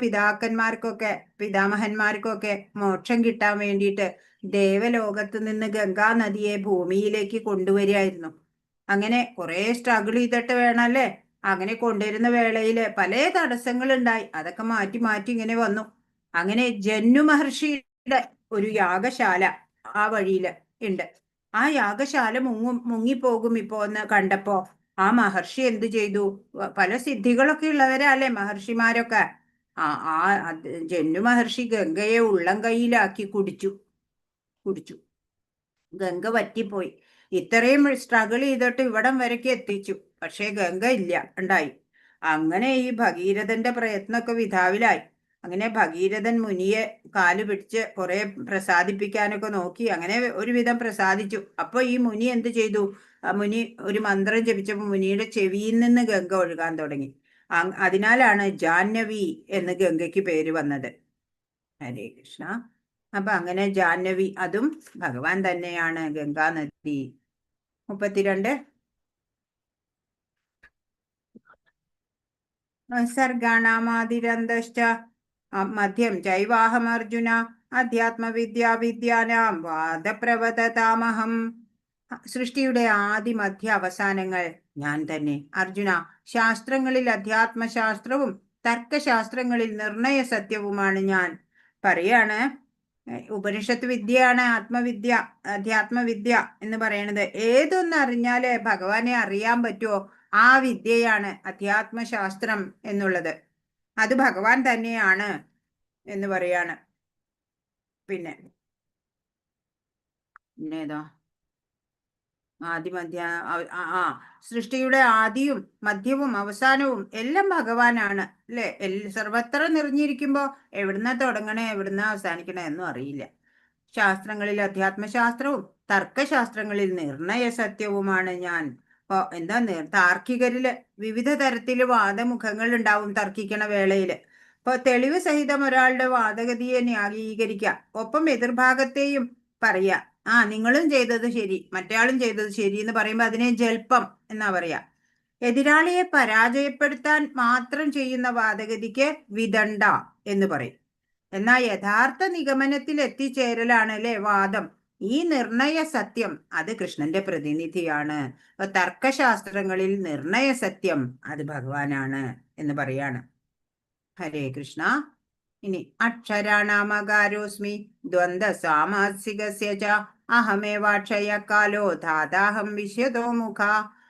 [SPEAKER 1] പിതാമഹന്മാർക്കൊക്കെ മോക്ഷം കിട്ടാൻ വേണ്ടിയിട്ട് ദേവലോകത്ത് നിന്ന് ഗംഗാ നദിയെ ഭൂമിയിലേക്ക് കൊണ്ടുവരികയായിരുന്നു. അങ്ങനെ കുറെ സ്ട്രഗിൾ ചെയ്തിട്ട് വേണമല്ലേ അങ്ങനെ കൊണ്ടുവരുന്ന വേളയിൽ പല തടസ്സങ്ങൾ ഉണ്ടായി. അതൊക്കെ മാറ്റി മാറ്റി ഇങ്ങനെ വന്നു. അങ്ങനെ ജന്നു മഹർഷിയുടെ ഒരു യാഗശാല ആ വഴിയിൽ ഉണ്ട്. ആ യാഗശാല മുങ്ങിപ്പോകും ഇപ്പോ എന്ന് കണ്ടപ്പോ ആ മഹർഷി എന്ത് ചെയ്തു? പല സിദ്ധികളൊക്കെ ഉള്ളവരല്ലേ മഹർഷിമാരൊക്കെ. ആ ആ ജന്നു മഹർഷി ഗംഗയെ ഉള്ളം കൈയിലാക്കി കുടിച്ചു. ഗംഗ വറ്റിപ്പോയി. ഇത്രയും സ്ട്രഗിൾ ചെയ്തിട്ട് ഇവിടം വരയ്ക്ക് എത്തിച്ചു. പക്ഷേ ഗംഗ ഇല്ല ഉണ്ടായി. അങ്ങനെ ഈ ഭഗീരഥന്റെ പ്രയത്നമൊക്കെ വിധാവിലായി. അങ്ങനെ ഭഗീരഥൻ മുനിയെ കാല് പിടിച്ച് കുറെ പ്രസാദിപ്പിക്കാനൊക്കെ നോക്കി. അങ്ങനെ ഒരുവിധം പ്രസാദിച്ചു. അപ്പൊ ഈ മുനി എന്ത് ചെയ്തു? മുനി ഒരു മന്ത്രം ജപിച്ചപ്പോൾ മുനിയുടെ ചെവിയിൽ നിന്ന് ഗംഗ ഒഴുകാൻ തുടങ്ങി. അതിനാലാണ് ജാഹ്നവി എന്ന് ഗംഗയ്ക്ക് പേര് വന്നത്. ഹരേ കൃഷ്ണ. അപ്പൊ അങ്ങനെ ജാഹ്നവി അതും ഭഗവാൻ തന്നെയാണ്. ഗംഗാ നദി. 32 സർഗാണാമാതിരന്തശ്ച മധ്യം ചൈവാഹമർജുന അധ്യാത്മവിദ്യാനാം വാദപ്രവദതാമഹം. സൃഷ്ടിയുടെ ആദി മധ്യ അവസാനങ്ങൾ ഞാൻ തന്നെ അർജുന. ശാസ്ത്രങ്ങളിൽ അധ്യാത്മശാസ്ത്രവും തർക്കശാസ്ത്രങ്ങളിൽ നിർണയ സത്യവുമാണ് ഞാൻ. പറയാണ് ഉപനിഷത്ത് വിദ്യയാണ് അധ്യാത്മവിദ്യ എന്ന് പറയണത്. ഏതൊന്നറിഞ്ഞാല് ഭഗവാനെ അറിയാൻ പറ്റുമോ ആ വിദ്യയാണ് അധ്യാത്മശാസ്ത്രം എന്നുള്ളത്. അത് ഭഗവാൻ തന്നെയാണ് എന്ന് പറയാണ്. പിന്നെ ഏതോ ആദിമധ്യ സൃഷ്ടിയുടെ ആദിയും മധ്യവും അവസാനവും എല്ലാം ഭഗവാനാണ് അല്ലെ. സർവത്ര നിറഞ്ഞിരിക്കുമ്പോ എവിടുന്ന തുടങ്ങണേ എവിടുന്ന അവസാനിക്കണേ എന്നും അറിയില്ല. ശാസ്ത്രങ്ങളിൽ അധ്യാത്മശാസ്ത്രവും തർക്കശാസ്ത്രങ്ങളിൽ നിർണയ സത്യവുമാണ് ഞാൻ. ഇപ്പൊ എന്താ താർക്കികരില് വിവിധ തരത്തില് വാദമുഖങ്ങൾ ഉണ്ടാവും തർക്കിക്കണ വേളയില്. ഇപ്പൊ തെളിവ് സഹിതം ഒരാളുടെ വാദഗതിയെ ന്യായീകരിക്കാം. ഒപ്പം എതിർഭാഗത്തെയും പറയാ നിങ്ങളും ചെയ്തത് ശരി മറ്റയാളും ചെയ്തത് ശരി എന്ന് പറയുമ്പോൾ അതിനെ ജൽപ്പം എന്നാ പറയാ. എതിരാളിയെ പരാജയപ്പെടുത്താൻ മാത്രം ചെയ്യുന്ന വാദഗതിക്ക് വിദണ്ഡ എന്ന് പറയും. എന്നാൽ യഥാർത്ഥ നിഗമനത്തിൽ എത്തിച്ചേരലാണ് അല്ലെ വാദം. ഈ നിർണയ സത്യം അത് കൃഷ്ണന്റെ പ്രതിനിധിയാണ്. അപ്പൊ തർക്കശാസ്ത്രങ്ങളിൽ നിർണയ സത്യം അത് ഭഗവാനാണ് എന്ന് പറയാണ്. ഹരേ കൃഷ്ണ. ഇനി അക്ഷരാണാമകാരോസ്മി ദ്വന്ദ് സാമാസികസ്യ ച അഹമേവാക്ഷയകാലോ ധാതാഹം വിശ്യതോ മുഖ.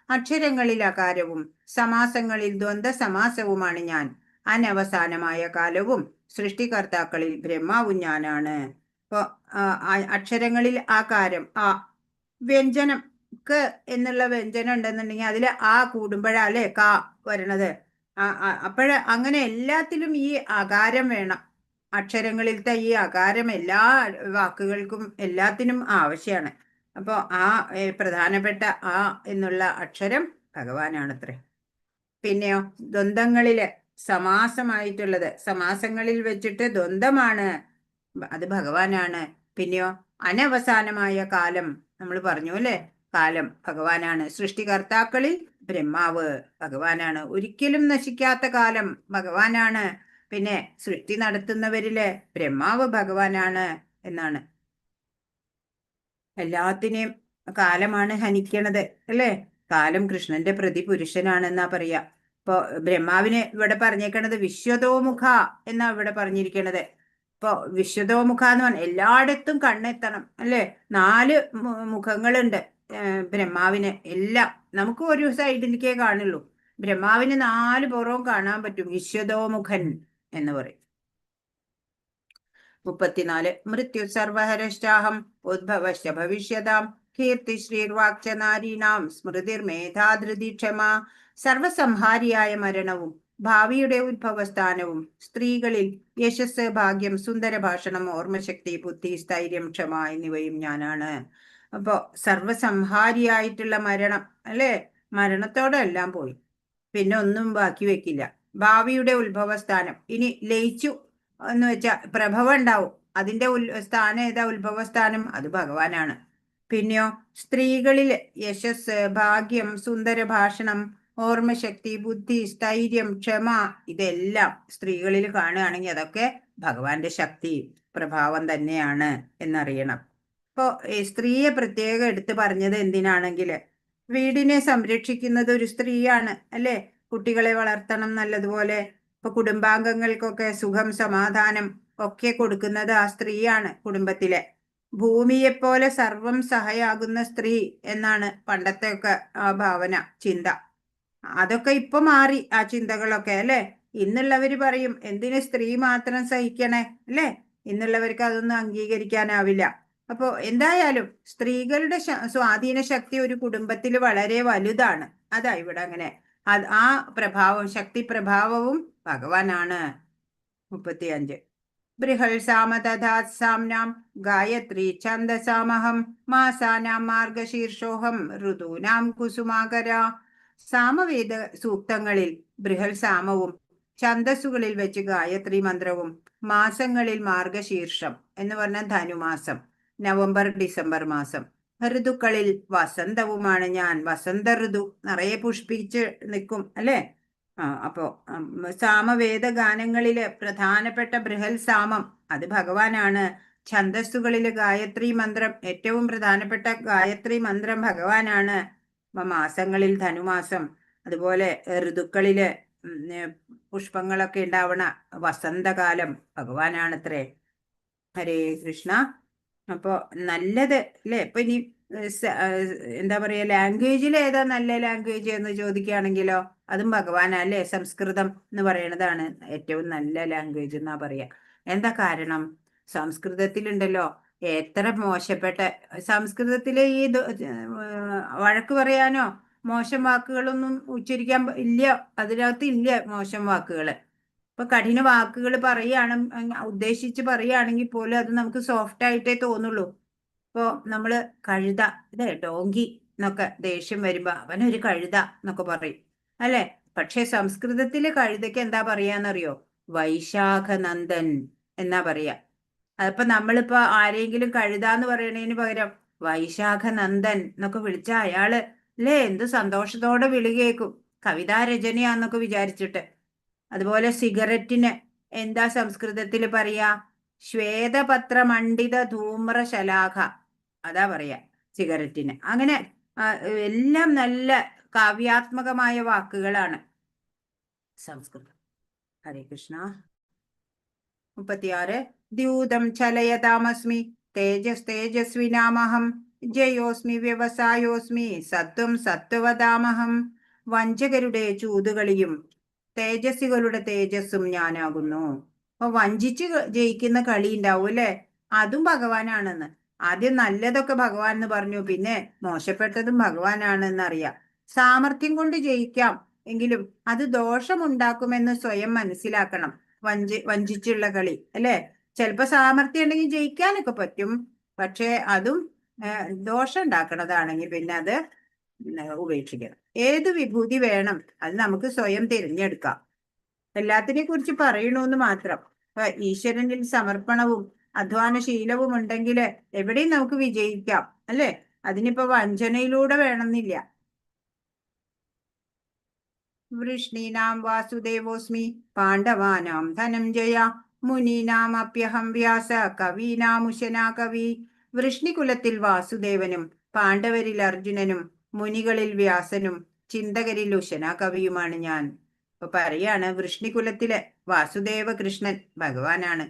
[SPEAKER 1] അക്ഷരങ്ങളിൽ അകാരവും സമാസങ്ങളിൽ ദ്വന്ദ് സമാസവുമാണ് ഞാൻ. അനവസാനമായ കാലവും സൃഷ്ടികർത്താക്കളിൽ ബ്രഹ്മാവും ഞാനാണ്. ഇപ്പൊ അക്ഷരങ്ങളിൽ ആകാരം വ്യഞ്ജനം ക എന്നുള്ള വ്യഞ്ജനം ഉണ്ടെന്നുണ്ടെങ്കിൽ അതിൽ കൂടുമ്പോഴല്ലേ കാ വരണത്. അങ്ങനെ എല്ലാത്തിലും ഈ അകാരം വേണം. അക്ഷരങ്ങളിലത്തെ ഈ അകാരം എല്ലാ വാക്കുകൾക്കും എല്ലാത്തിനും ആവശ്യമാണ്. അപ്പോൾ പ്രധാനപ്പെട്ട എന്നുള്ള അക്ഷരം ഭഗവാനാണത്രേ. പിന്നെയോ ദ്വന്ദ്ങ്ങളില് സമാസമായിട്ടുള്ളത് സമാസങ്ങളിൽ വെച്ചിട്ട് ദ്വന്ദ്മാണ് അത് ഭഗവാനാണ്. പിന്നെയോ അനവസാനമായ കാലം നമ്മൾ പറഞ്ഞു അല്ലെ. കാലം ഭഗവാനാണ്. സൃഷ്ടികർത്താക്കളിൽ ബ്രഹ്മാവ് ഭഗവാനാണ്. ഒരിക്കലും നശിക്കാത്ത കാലം ഭഗവാനാണ്. പിന്നെ സൃഷ്ടി നടത്തുന്നവരില് ബ്രഹ്മാവ് ഭഗവാനാണ് എന്നാണ്. എല്ലാത്തിനെയും കാലമാണ് ഹനിക്കണത് അല്ലേ. കാലം കൃഷ്ണന്റെ പ്രതിപുരുഷനാണെന്നാ പറയാ. ഇപ്പൊ ബ്രഹ്മാവിനെ ഇവിടെ പറഞ്ഞേക്കണത് വിശ്വതോമുഖ എന്നാ ഇവിടെ പറഞ്ഞിരിക്കണത്. ഇപ്പൊ വിശ്വതോമുഖ എന്ന് പറഞ്ഞാൽ എല്ലായിടത്തും കണ്ണെത്തണം അല്ലെ. 4 മുഖങ്ങളുണ്ട് ബ്രഹ്മാവിന്. എല്ലാം നമുക്ക് ഒരു സൈഡിലേക്കേ കാണുള്ളൂ. ബ്രഹ്മാവിന് 4 പുറവും കാണാൻ പറ്റും. വിശ്വതോമുഖൻ എന്ന് പറയും. 34 മൃത്യു സർവഹരശ്ചാഹം ഉദ്ഭവശ്ച ഭവിഷ്യതാം കീർത്തി ശ്രീർവാക്ച നാരീണാം സ്മൃതിർ മേധാധൃതി ക്ഷമ. സർവസംഹാരിയായ മരണവും ഭാവിയുടെ ഉദ്ഭവസ്ഥാനവും സ്ത്രീകളിൽ യശസ് ഭാഗ്യം സുന്ദര ഭാഷണം ഓർമ്മശക്തി ബുദ്ധി സ്ഥൈര്യം ക്ഷമ എന്നിവയും ഞാനാണ്. അപ്പോ സർവസംഹാരിയായിട്ടുള്ള മരണം അല്ലെ. മരണത്തോടെ എല്ലാം പോയി. പിന്നെ ഒന്നും ബാക്കി വെക്കില്ല. ഭാവിയുടെ ഉത്ഭവസ്ഥാനം ഇനി ലയിച്ചു എന്ന് വെച്ചാൽ പ്രഭവം ഉണ്ടാവും. അതിന്റെ സ്ഥാനം ഏതാ? ഉത്ഭവസ്ഥാനം അത് ഭഗവാനാണ്. പിന്നെയോ സ്ത്രീകളിൽ യശസ് ഭാഗ്യം സുന്ദര ഭാഷണം ഓർമ്മശക്തി, ബുദ്ധി, സ്ഥൈര്യം, ക്ഷമ, ഇതെല്ലാം സ്ത്രീകളിൽ കാണുകയാണെങ്കിൽ അതൊക്കെ ഭഗവാന്റെ ശക്തി പ്രഭാവം തന്നെയാണ് എന്നറിയണം. ഇപ്പോ സ്ത്രീയെ പ്രത്യേകം എടുത്തു പറഞ്ഞത് എന്തിനാണെങ്കിൽ വീടിനെ സംരക്ഷിക്കുന്നത് ഒരു സ്ത്രീയാണ് അല്ലെ. കുട്ടികളെ വളർത്തണം നല്ലതുപോലെ. ഇപ്പൊ കുടുംബാംഗങ്ങൾക്കൊക്കെ സുഖം, സമാധാനം ഒക്കെ കൊടുക്കുന്നത് ആ സ്ത്രീയാണ് കുടുംബത്തിലെ. ഭൂമിയെപ്പോലെ സർവം സഹയാകുന്ന സ്ത്രീ എന്നാണ് പണ്ടത്തെ ഒക്കെ ആ ഭാവന, ചിന്ത. അതൊക്കെ ഇപ്പൊ മാറി ആ ചിന്തകളൊക്കെ അല്ലെ. ഇന്നുള്ളവര് പറയും എന്തിന് സ്ത്രീ മാത്രം സഹിക്കണേ അല്ലെ. ഇന്നുള്ളവർക്ക് അതൊന്നും അംഗീകരിക്കാനാവില്ല. അപ്പോ എന്തായാലും സ്ത്രീകളുടെ സ്വാധീന ശക്തി ഒരു കുടുംബത്തിൽ വളരെ വലുതാണ്. അതാ ഇവിടെ അങ്ങനെ ആ പ്രഭാവം, ശക്തി പ്രഭാവവും ഭഗവാനാണ്. 35 ബൃഹൽസാമ തഥാസാംനാം ഗായത്രി ഛന്ദസാമഹം മാസാനാം മാർഗശീർഷോഹം ഋതൂനാം കുസുമാകര. സാമവേദ സൂക്തങ്ങളിൽ ബൃഹൽസാമവും ഛന്ദസ്സുകളിൽ വെച്ച് ഗായത്രി മന്ത്രവും മാസങ്ങളിൽ മാർഗശീർഷം എന്ന് പറഞ്ഞാൽ ധനുമാസം, നവംബർ ഡിസംബർ മാസം. ഋതുക്കളിൽ വസന്തവുമാണ് ഞാൻ. വസന്ത ഋതു നിറയെ പുഷ്പിച്ച് നിൽക്കും അല്ലെ. അപ്പോ സാമവേദ ഗാനങ്ങളില് പ്രധാനപ്പെട്ട ബൃഹൽ സാമം അത് ഭഗവാനാണ്. ഛന്ദസ്സുകളില് ഗായത്രി മന്ത്രം, ഏറ്റവും പ്രധാനപ്പെട്ട ഗായത്രി മന്ത്രം ഭഗവാനാണ്. മാസങ്ങളിൽ ധനുമാസം, അതുപോലെ ഋതുക്കളില് പുഷ്പങ്ങളൊക്കെ ഉണ്ടാവണ വസന്തകാലം ഭഗവാനാണത്രേ. ഹരേ കൃഷ്ണ. അപ്പോ നല്ലത് അല്ലേ. ഇപ്പൊ ഇനി എന്താ പറയാ, ലാംഗ്വേജിൽ ഏതാ നല്ല ലാംഗ്വേജ് എന്ന് ചോദിക്കുകയാണെങ്കിലോ അതും ഭഗവാനാ അല്ലേ. സംസ്കൃതം എന്ന് പറയുന്നതാണ് ഏറ്റവും നല്ല ലാംഗ്വേജ് എന്നാ പറയാ. എന്താ കാരണം? സംസ്കൃതത്തിലുണ്ടല്ലോ എത്ര മോശപ്പെട്ട, സംസ്കൃതത്തിലെ ഈ വഴക്ക് പറയാനോ മോശം വാക്കുകളൊന്നും ഉച്ചരിക്കാൻ ഇല്ല, അതിനകത്ത് ഇല്ല മോശം വാക്കുകള്. ഇപ്പൊ കഠിന വാക്കുകൾ പറയാണ് ഉദ്ദേശിച്ച് പറയുകയാണെങ്കിൽ പോലും അത് നമുക്ക് സോഫ്റ്റ് ആയിട്ടേ തോന്നുള്ളൂ. ഇപ്പോ നമ്മള് കഴുത, ഇതേ ഡോങ്കി എന്നൊക്കെ ദേഷ്യം വരുമ്പോ അവനൊരു കഴുത എന്നൊക്കെ പറയും അല്ലെ. പക്ഷെ സംസ്കൃതത്തിലെ കഴുതയ്ക്ക് എന്താ പറയാന്നറിയോ? വൈശാഖനന്ദൻ എന്നാ പറയാ. അതിപ്പോ നമ്മളിപ്പോ ആരെങ്കിലും കഴുതാന്ന് പറയണതിന് പകരം വൈശാഖനന്ദൻ എന്നൊക്കെ വിളിച്ച അയാള് അല്ലേ എന്ത് സന്തോഷത്തോടെ വിളി കേൾക്കും, കവിതാരചനയാന്നൊക്കെ വിചാരിച്ചിട്ട്. അതുപോലെ സിഗരറ്റിന് എന്താ സംസ്കൃതത്തിൽ പറയാ? ശ്വേതപത്രമണ്ഡിത ധൂമ്രശലാഖ, അതാ പറയാ സിഗരറ്റിന്. അങ്ങനെ എല്ലാം നല്ല കാവ്യാത്മകമായ വാക്കുകളാണ് സംസ്കൃതം. ഹരേ കൃഷ്ണ. 36 ദ്യൂതം ചലയതാമസ്മി തേജസ്വിനാമഹം ജയോസ്മി വ്യവസായോസ്മി സത്വം സത്വവതാമഹം. വഞ്ചകരുടെ ചൂതുകളിയും തേജസ്വികളുടെ തേജസ്സും ഞാനാകുന്നു. അപ്പൊ വഞ്ചിച്ച് ജയിക്കുന്ന കളി ഉണ്ടാവും അല്ലെ, അതും ഭഗവാനാണെന്ന്. ആദ്യം നല്ലതൊക്കെ ഭഗവാൻ എന്ന് പറഞ്ഞു, പിന്നെ മോശപ്പെട്ടതും ഭഗവാനാണെന്ന് അറിയാം. സാമർഥ്യം കൊണ്ട് ജയിക്കാം, എങ്കിലും അത് ദോഷമുണ്ടാക്കുമെന്ന് സ്വയം മനസ്സിലാക്കണം. വഞ്ചിച്ചുള്ള കളി അല്ലെ. ചിലപ്പോ സാമർഥ്യം ഉണ്ടെങ്കിൽ ജയിക്കാനൊക്കെ പറ്റും, പക്ഷെ അതും ദോഷം ഉണ്ടാക്കണതാണെങ്കിൽ പിന്നെ അത് ഉപേക്ഷിക്കണം. ഏത് വിഭൂതി വേണം അത് നമുക്ക് സ്വയം തിരഞ്ഞെടുക്കാം. എല്ലാത്തിനെ കുറിച്ച് പറയണമെന്ന് മാത്രം. ഈശ്വരനിൽ സമർപ്പണവും അധ്വാനശീലവും ഉണ്ടെങ്കിൽ എവിടെയും നമുക്ക് വിജയിക്കാം അല്ലെ. അതിനിപ്പോ വഞ്ചനയിലൂടെ വേണമെന്നില്ല. വൃഷ്ണീനാം വാസുദേവോസ്മി പാണ്ഡവാനാം ധനഞ്ജയ മുനീനാം അപ്യഹം വ്യാസ കവീനാമുശനാ കവി. വൃഷ്ണികുലത്തിൽ വാസുദേവനും പാണ്ഡവരിൽ അർജുനനും മുനികളിൽ വ്യാസനും ചിന്തകരിൽ ഉശനാ കവിയുമാണ് ഞാൻ. ഇപ്പൊ പറയാണ് വൃഷ്ണികുലത്തിലെ വാസുദേവ കൃഷ്ണൻ ഭഗവാനാണ്,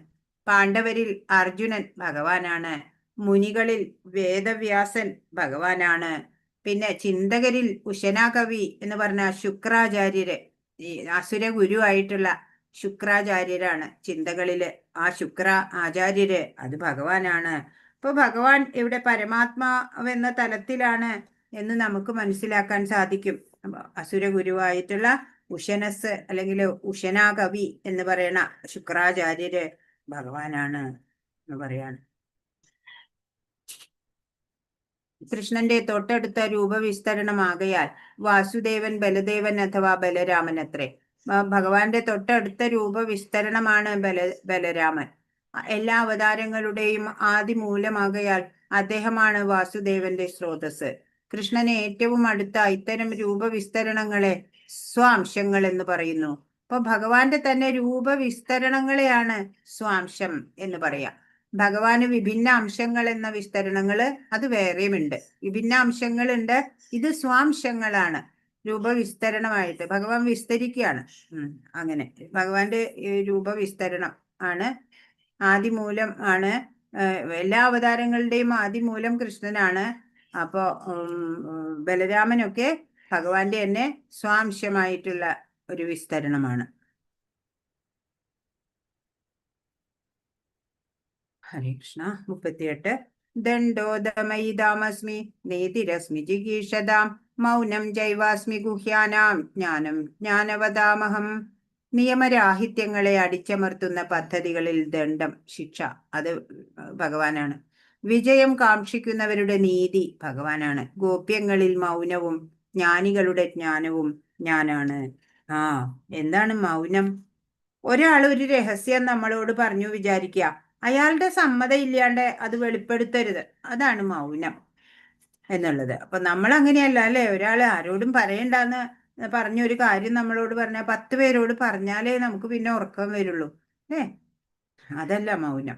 [SPEAKER 1] പാണ്ഡവരിൽ അർജുനൻ ഭഗവാനാണ്, മുനികളിൽ വേദവ്യാസൻ ഭഗവാനാണ്, പിന്നെ ചിന്തകരിൽ ഉശനാ കവി എന്ന് പറഞ്ഞ ശുക്രാചാര്യര്, ഈ അസുര ഗുരുവായിട്ടുള്ള ശുക്രാചാര്യരാണ് ചിന്തകളില്. ആ ശുക്ര ആചാര്യര് അത് ഭഗവാനാണ്. ഇപ്പൊ ഭഗവാൻ ഇവിടെ പരമാത്മാവെന്ന തലത്തിലാണ് എന്ന് നമുക്ക് മനസ്സിലാക്കാൻ സാധിക്കും. അസുര ഗുരുവായിട്ടുള്ള ഉശനസ് അല്ലെങ്കിൽ ഉശനാ കവി എന്ന് പറയുന്ന ശുക്രാചാര്യര് ഭഗവാനാണ് എന്ന് പറയാണ്. കൃഷ്ണന്റെ തൊട്ടടുത്ത രൂപവിസ്തരണമാകയാൽ വാസുദേവൻ ബലദേവൻ അഥവാ ബലരാമൻ അത്രേ. ഭഗവാന്റെ തൊട്ടടുത്ത രൂപവിസ്തരണമാണ് ബലരാമൻ. എല്ലാ അവതാരങ്ങളുടെയും ആദിമൂലമാകയാൽ അദ്ദേഹമാണ് വാസുദേവന്റെ സ്രോതസ്. കൃഷ്ണന് ഏറ്റവും അടുത്ത ഇത്തരം രൂപവിസ്തരണങ്ങളെ സ്വാംശങ്ങൾ എന്ന് പറയുന്നു. അപ്പൊ ഭഗവാന്റെ തന്നെ രൂപവിസ്തരണങ്ങളെയാണ് സ്വാംശം എന്ന് പറയാം. ഭഗവാന് വിഭിന്ന അംശങ്ങൾ എന്ന വിസ്തരണങ്ങള് അത് വേറെയുമുണ്ട്. വിഭിന്ന അംശങ്ങളുണ്ട്, ഇത് സ്വാംശങ്ങളാണ്. രൂപവിസ്തരണമായിട്ട് ഭഗവാൻ വിസ്തരിക്കുകയാണ്. അങ്ങനെ ഭഗവാന്റെ രൂപവിസ്തരണം ആണ്. ആദിമൂലം ആണ്. എല്ലാ അവതാരങ്ങളുടെയും ആദിമൂലം കൃഷ്ണനാണ്. അപ്പോ ബലരാമനൊക്കെ ഭഗവാന്റെ തന്നെ സ്വാംശമായിട്ടുള്ള ഒരു വിസ്തരണമാണ്. ഹരേ കൃഷ്ണ. 38. ദണ്ഡോദമയിതാമസ്മി നേതിരസ്മി ജിഗീഷതാം മൗനം ജൈവാസ്മി ഗുഹ്യാനാം ജ്ഞാനം ജ്ഞാനവതാമഹം. നിയമരാഹിത്യങ്ങളെ അടിച്ചമർത്തുന്ന പദ്ധതികളിൽ ദണ്ഡം, ശിക്ഷ, അത് ഭഗവാനാണ്. വിജയം കാക്ഷിക്കുന്നവരുടെ നീതി ഭഗവാനാണ്. ഗോപ്യങ്ങളിൽ മൗനവും ജ്ഞാനികളുടെ ജ്ഞാനവും ഞാനാണ്. എന്താണ് മൗനം? ഒരാൾ ഒരു രഹസ്യം നമ്മളോട് പറഞ്ഞു വിചാരിക്കുക, അയാളുടെ സമ്മതം ഇല്ലാണ്ട് അത് വെളിപ്പെടുത്തരുത്. അതാണ് മൗനം എന്നുള്ളത്. അപ്പൊ നമ്മൾ അങ്ങനെയല്ല അല്ലെ? ഒരാൾ ആരോടും പറയണ്ടെന്ന് പറഞ്ഞൊരു കാര്യം നമ്മളോട് പറഞ്ഞാൽ 10 പേരോട് പറഞ്ഞാലേ നമുക്ക് പിന്നെ ഉറക്കം വരുള്ളൂ അല്ലേ? അതല്ല മൗനം.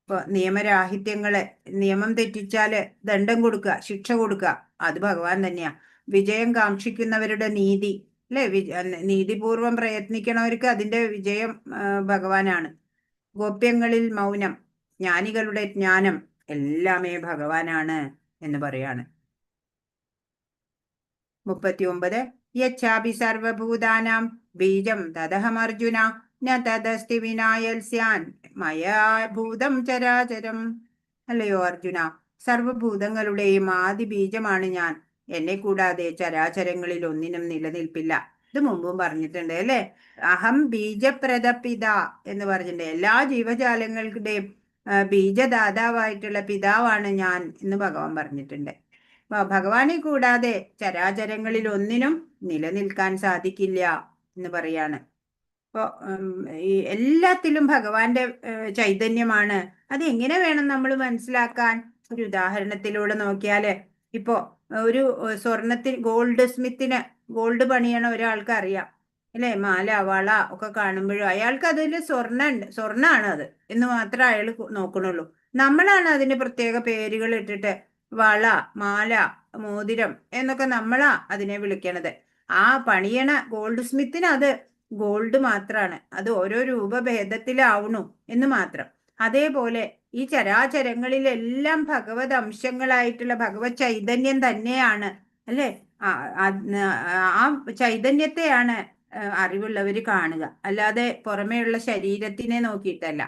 [SPEAKER 1] ഇപ്പൊ നിയമരാഹിത്യങ്ങളെ, നിയമം തെറ്റിച്ചാല് ദണ്ഡം കൊടുക്കുക, ശിക്ഷ കൊടുക്കുക, അത് ഭഗവാൻ തന്നെയാ. വിജയം കാക്ഷിക്കുന്നവരുടെ നീതി അല്ലെ? നീതിപൂർവം പ്രയത്നിക്കണവർക്ക് അതിന്റെ വിജയം ഭഗവാനാണ്. ഗോപ്യങ്ങളിൽ മൗനം, ജ്ഞാനികളുടെ ജ്ഞാനം എല്ലാമേ ഭഗവാനാണ് എന്ന് പറയാണ്. 39. യച്ഛാപി സർവഭൂതാനാം ബീജം തദഹമർജുന ന തദസ്തി വിനായൽസ്യാൻ മയാ ഭൂതം ചരാചരം. അല്ലയോ അർജുന, സർവഭൂതങ്ങളുടെയും ആദി ബീജമാണ് ഞാൻ. എന്നെ കൂടാതെ ചരാചരങ്ങളിൽ ഒന്നിനും നിലനിൽപ്പില്ല. ഇത് മുമ്പും പറഞ്ഞിട്ടുണ്ട് അല്ലെ? അഹം ബീജപ്രദപിത എന്ന് പറഞ്ഞിട്ടുണ്ട്. എല്ലാ ജീവജാലങ്ങളുടെയും ബീജദാതാവായിട്ടുള്ള പിതാവാണ് ഞാൻ എന്ന് ഭഗവാൻ പറഞ്ഞിട്ടുണ്ട്. ഭഗവാനെ കൂടാതെ ചരാചരങ്ങളിൽ ഒന്നിനും നിലനിൽക്കാൻ സാധിക്കില്ല എന്ന് പറയാണ്. അപ്പൊ ഈ എല്ലാത്തിലും ഭഗവാന്റെ ചൈതന്യമാണ്. അത് എങ്ങനെ വേണം നമ്മൾ മനസ്സിലാക്കാൻ? ഒരു ഉദാഹരണത്തിലൂടെ നോക്കിയാല്, ഇപ്പോ ഒരു സ്വർണത്തിന്, ഗോൾഡ് സ്മിത്തിന് ഗോൾഡ് പണിയണ ഒരാൾക്ക് അറിയാം അല്ലെ? മാല, വള ഒക്കെ കാണുമ്പോഴും അയാൾക്ക് അതിൽ സ്വർണ്ണാണ് അത് എന്ന് മാത്രമേ അയാൾ നോക്കണുള്ളൂ. നമ്മളാണ് അതിന് പ്രത്യേക പേരുകൾ ഇട്ടിട്ട് വള, മാല, മോതിരം എന്നൊക്കെ നമ്മളാ അതിനെ വിളിക്കണത്. ആ പണിയണ ഗോൾഡ് സ്മിത്തിന് അത് ഗോൾഡ് മാത്രാണ്. അത് ഓരോ രൂപഭേദത്തിലാവണു എന്ന് മാത്രം. അതേപോലെ ഈ ചരാചരങ്ങളിലെല്ലാം ഭഗവത് അംശങ്ങളായിട്ടുള്ള ഭഗവത് ചൈതന്യം തന്നെയാണ് അല്ലെ? ആ ചൈതന്യത്തെയാണ് അറിവുള്ളവര് കാണുക, അല്ലാതെ പുറമേയുള്ള ശരീരത്തിനെ നോക്കിയിട്ടല്ല.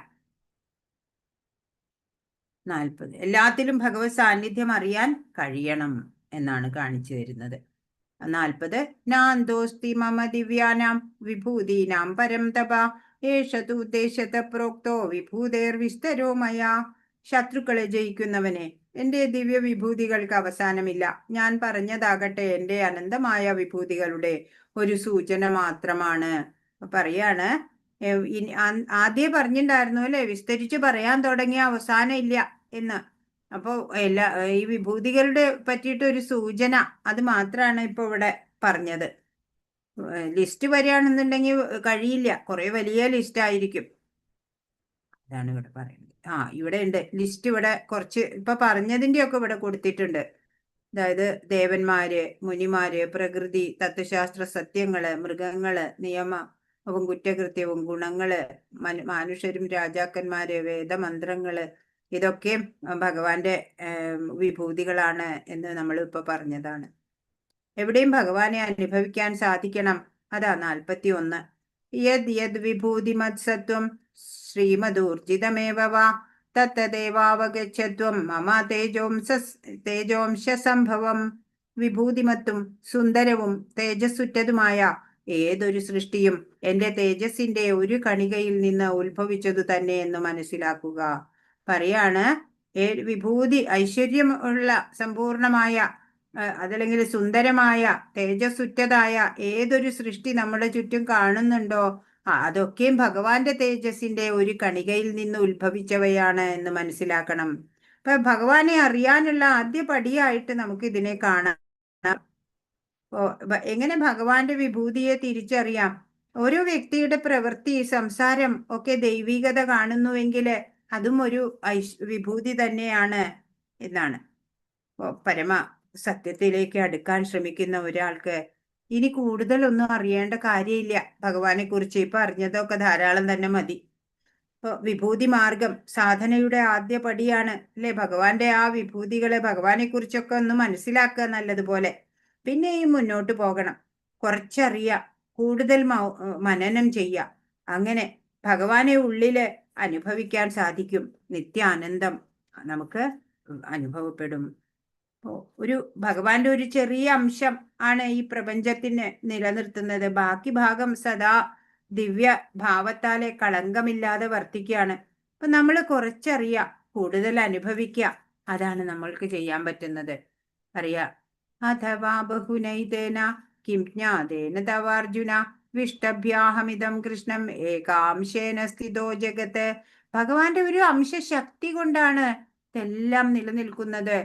[SPEAKER 1] 40. എല്ലാത്തിലും ഭഗവത് സാന്നിധ്യം അറിയാൻ കഴിയണം എന്നാണ് കാണിച്ചു തരുന്നത്. 40. നാന്തോസ്തി മമ ദിവ്യാനാം വിഭൂതീനാം പരം തപ ഏഷതു ദേശത പ്രോക്തോ വിഭൂതേർ വിസ്തരോ മയാ. ശത്രുക്കളെ ജയിക്കുന്നവനെ, എന്റെ ദിവ്യ വിഭൂതികൾക്ക് അവസാനമില്ല. ഞാൻ പറഞ്ഞതാകട്ടെ എന്റെ അനന്തമായ വിഭൂതികളുടെ ഒരു സൂചന മാത്രമാണ്. പറയാണ്, ആദ്യം പറഞ്ഞിട്ടുണ്ടായിരുന്നു അല്ലെ, വിസ്തരിച്ച് പറയാൻ തുടങ്ങിയ അവസാനം ഇല്ല എന്ന്. അപ്പോ ഈ വിഭൂതികളുടെ പറ്റിയിട്ട് ഒരു സൂചന, അത് മാത്രമാണ് ഇപ്പൊ ഇവിടെ പറഞ്ഞത്. ലിസ്റ്റ് വരികയാണെന്നുണ്ടെങ്കിൽ കഴിയില്ല, കുറെ വലിയ ലിസ്റ്റ് ആയിരിക്കും. അതാണ് ഇവിടെ പറയുന്നത്. ഇവിടെ ഉണ്ട് ലിസ്റ്റ്. ഇവിടെ കുറച്ച് ഇപ്പൊ പറഞ്ഞതിന്റെ ഒക്കെ ഇവിടെ കൊടുത്തിട്ടുണ്ട്. അതായത് ദേവന്മാര്, മുനിമാര്, പ്രകൃതി, തത്വശാസ്ത്ര സത്യങ്ങള്, മൃഗങ്ങള്, നിയമവും കുറ്റകൃത്യവും, ഗുണങ്ങള്, മനുഷ്യരും രാജാക്കന്മാര്, വേദമന്ത്രങ്ങള്, ഇതൊക്കെ ഭഗവാന്റെ വിഭൂതികളാണ് എന്ന് നമ്മൾ ഇപ്പൊ പറഞ്ഞതാണ്. എവിടെയും ഭഗവാനെ അനുഭവിക്കാൻ സാധിക്കണം. അതാ 41. യദ് യദ് വിഭൂതി മത്സത്വം ശ്രീമദൂർജിതമേവ വാ തത്തദേവാവഗച്ഛത്വം മമ തേജോംശ സംഭവം. വിഭൂതിമത്തും സുന്ദരവും തേജസ്സുറ്റതുമായ ഏതൊരു സൃഷ്ടിയും എന്റെ തേജസ്സിന്റെ ഒരു കണികയിൽ നിന്ന് ഉത്ഭവിച്ചതു തന്നെ എന്ന് മനസ്സിലാക്കുക. പറയാണ്, വിഭൂതി ഐശ്വര്യമുള്ള സമ്പൂർണമായ അതല്ലെങ്കിൽ സുന്ദരമായ തേജസ്സുറ്റതായ ഏതൊരു സൃഷ്ടി നമ്മുടെ ചുറ്റും കാണുന്നുണ്ടോ, അതൊക്കെയും ഭഗവാന്റെ തേജസ്സിന്റെ ഒരു കണികയിൽ നിന്ന് ഉത്ഭവിച്ചവയാണ് എന്ന് മനസ്സിലാക്കണം. അപ്പൊ ഭഗവാനെ അറിയാനുള്ള ആദ്യ പടിയായിട്ട് നമുക്ക് ഇതിനെ കാണാം. എങ്ങനെ ഭഗവാന്റെ വിഭൂതിയെ തിരിച്ചറിയാം? ഓരോ വ്യക്തിയുടെ പ്രവൃത്തി, സംസാരം ഒക്കെ ദൈവികത കാണുന്നുവെങ്കിൽ അതും ഒരു വിഭൂതി തന്നെയാണ് എന്നാണ്. പരമ സത്യത്തിലേക്ക് അടുക്കാൻ ശ്രമിക്കുന്ന ഒരാൾക്ക് ഇനി കൂടുതലൊന്നും അറിയേണ്ട കാര്യമില്ല. ഭഗവാനെ കുറിച്ച് ഇപ്പൊ അറിഞ്ഞതൊക്കെ ധാരാളം തന്നെ മതി. വിഭൂതി മാർഗം സാധനയുടെ ആദ്യ പടിയാണ് അല്ലെ? ഭഗവാന്റെ ആ വിഭൂതികളെ, ഭഗവാനെ കുറിച്ചൊക്കെ ഒന്ന് മനസ്സിലാക്കുക നല്ലതുപോലെ. പിന്നെയും മുന്നോട്ട് പോകണം. കുറച്ചറിയാം, കൂടുതൽ മനനം ചെയ്യാം. അങ്ങനെ ഭഗവാനെ ഉള്ളില് അനുഭവിക്കാൻ സാധിക്കും. നിത്യാനന്ദം നമുക്ക് അനുഭവപ്പെടും. ഒരു ഭഗവാന്റെ ഒരു ചെറിയ അംശം ആണ് ഈ പ്രപഞ്ചത്തിന് നിലനിർത്തുന്നത്. ബാക്കി ഭാഗം സദാ ദിവ്യ ഭാവത്താലെ കളങ്കമില്ലാതെ വർത്തിക്കുകയാണ്. അപ്പൊ നമ്മൾ കുറച്ചറിയാം, കൂടുതൽ അനുഭവിക്കുക. അതാണ് നമ്മൾക്ക് ചെയ്യാൻ പറ്റുന്നത്. അറിയാ അഥവാ ബഹുനൈതേന കിം ജ്ഞാതേന തവാർജുന വിഷ്ടഭ്യാഹമിതം കൃഷ്ണം ഏകാംശേന സ്ഥിതോ ജഗത്ത്. ഭഗവാന്റെ ഒരു അംശശക്തി കൊണ്ടാണ് ഇതെല്ലാം നിലനിൽക്കുന്നത്.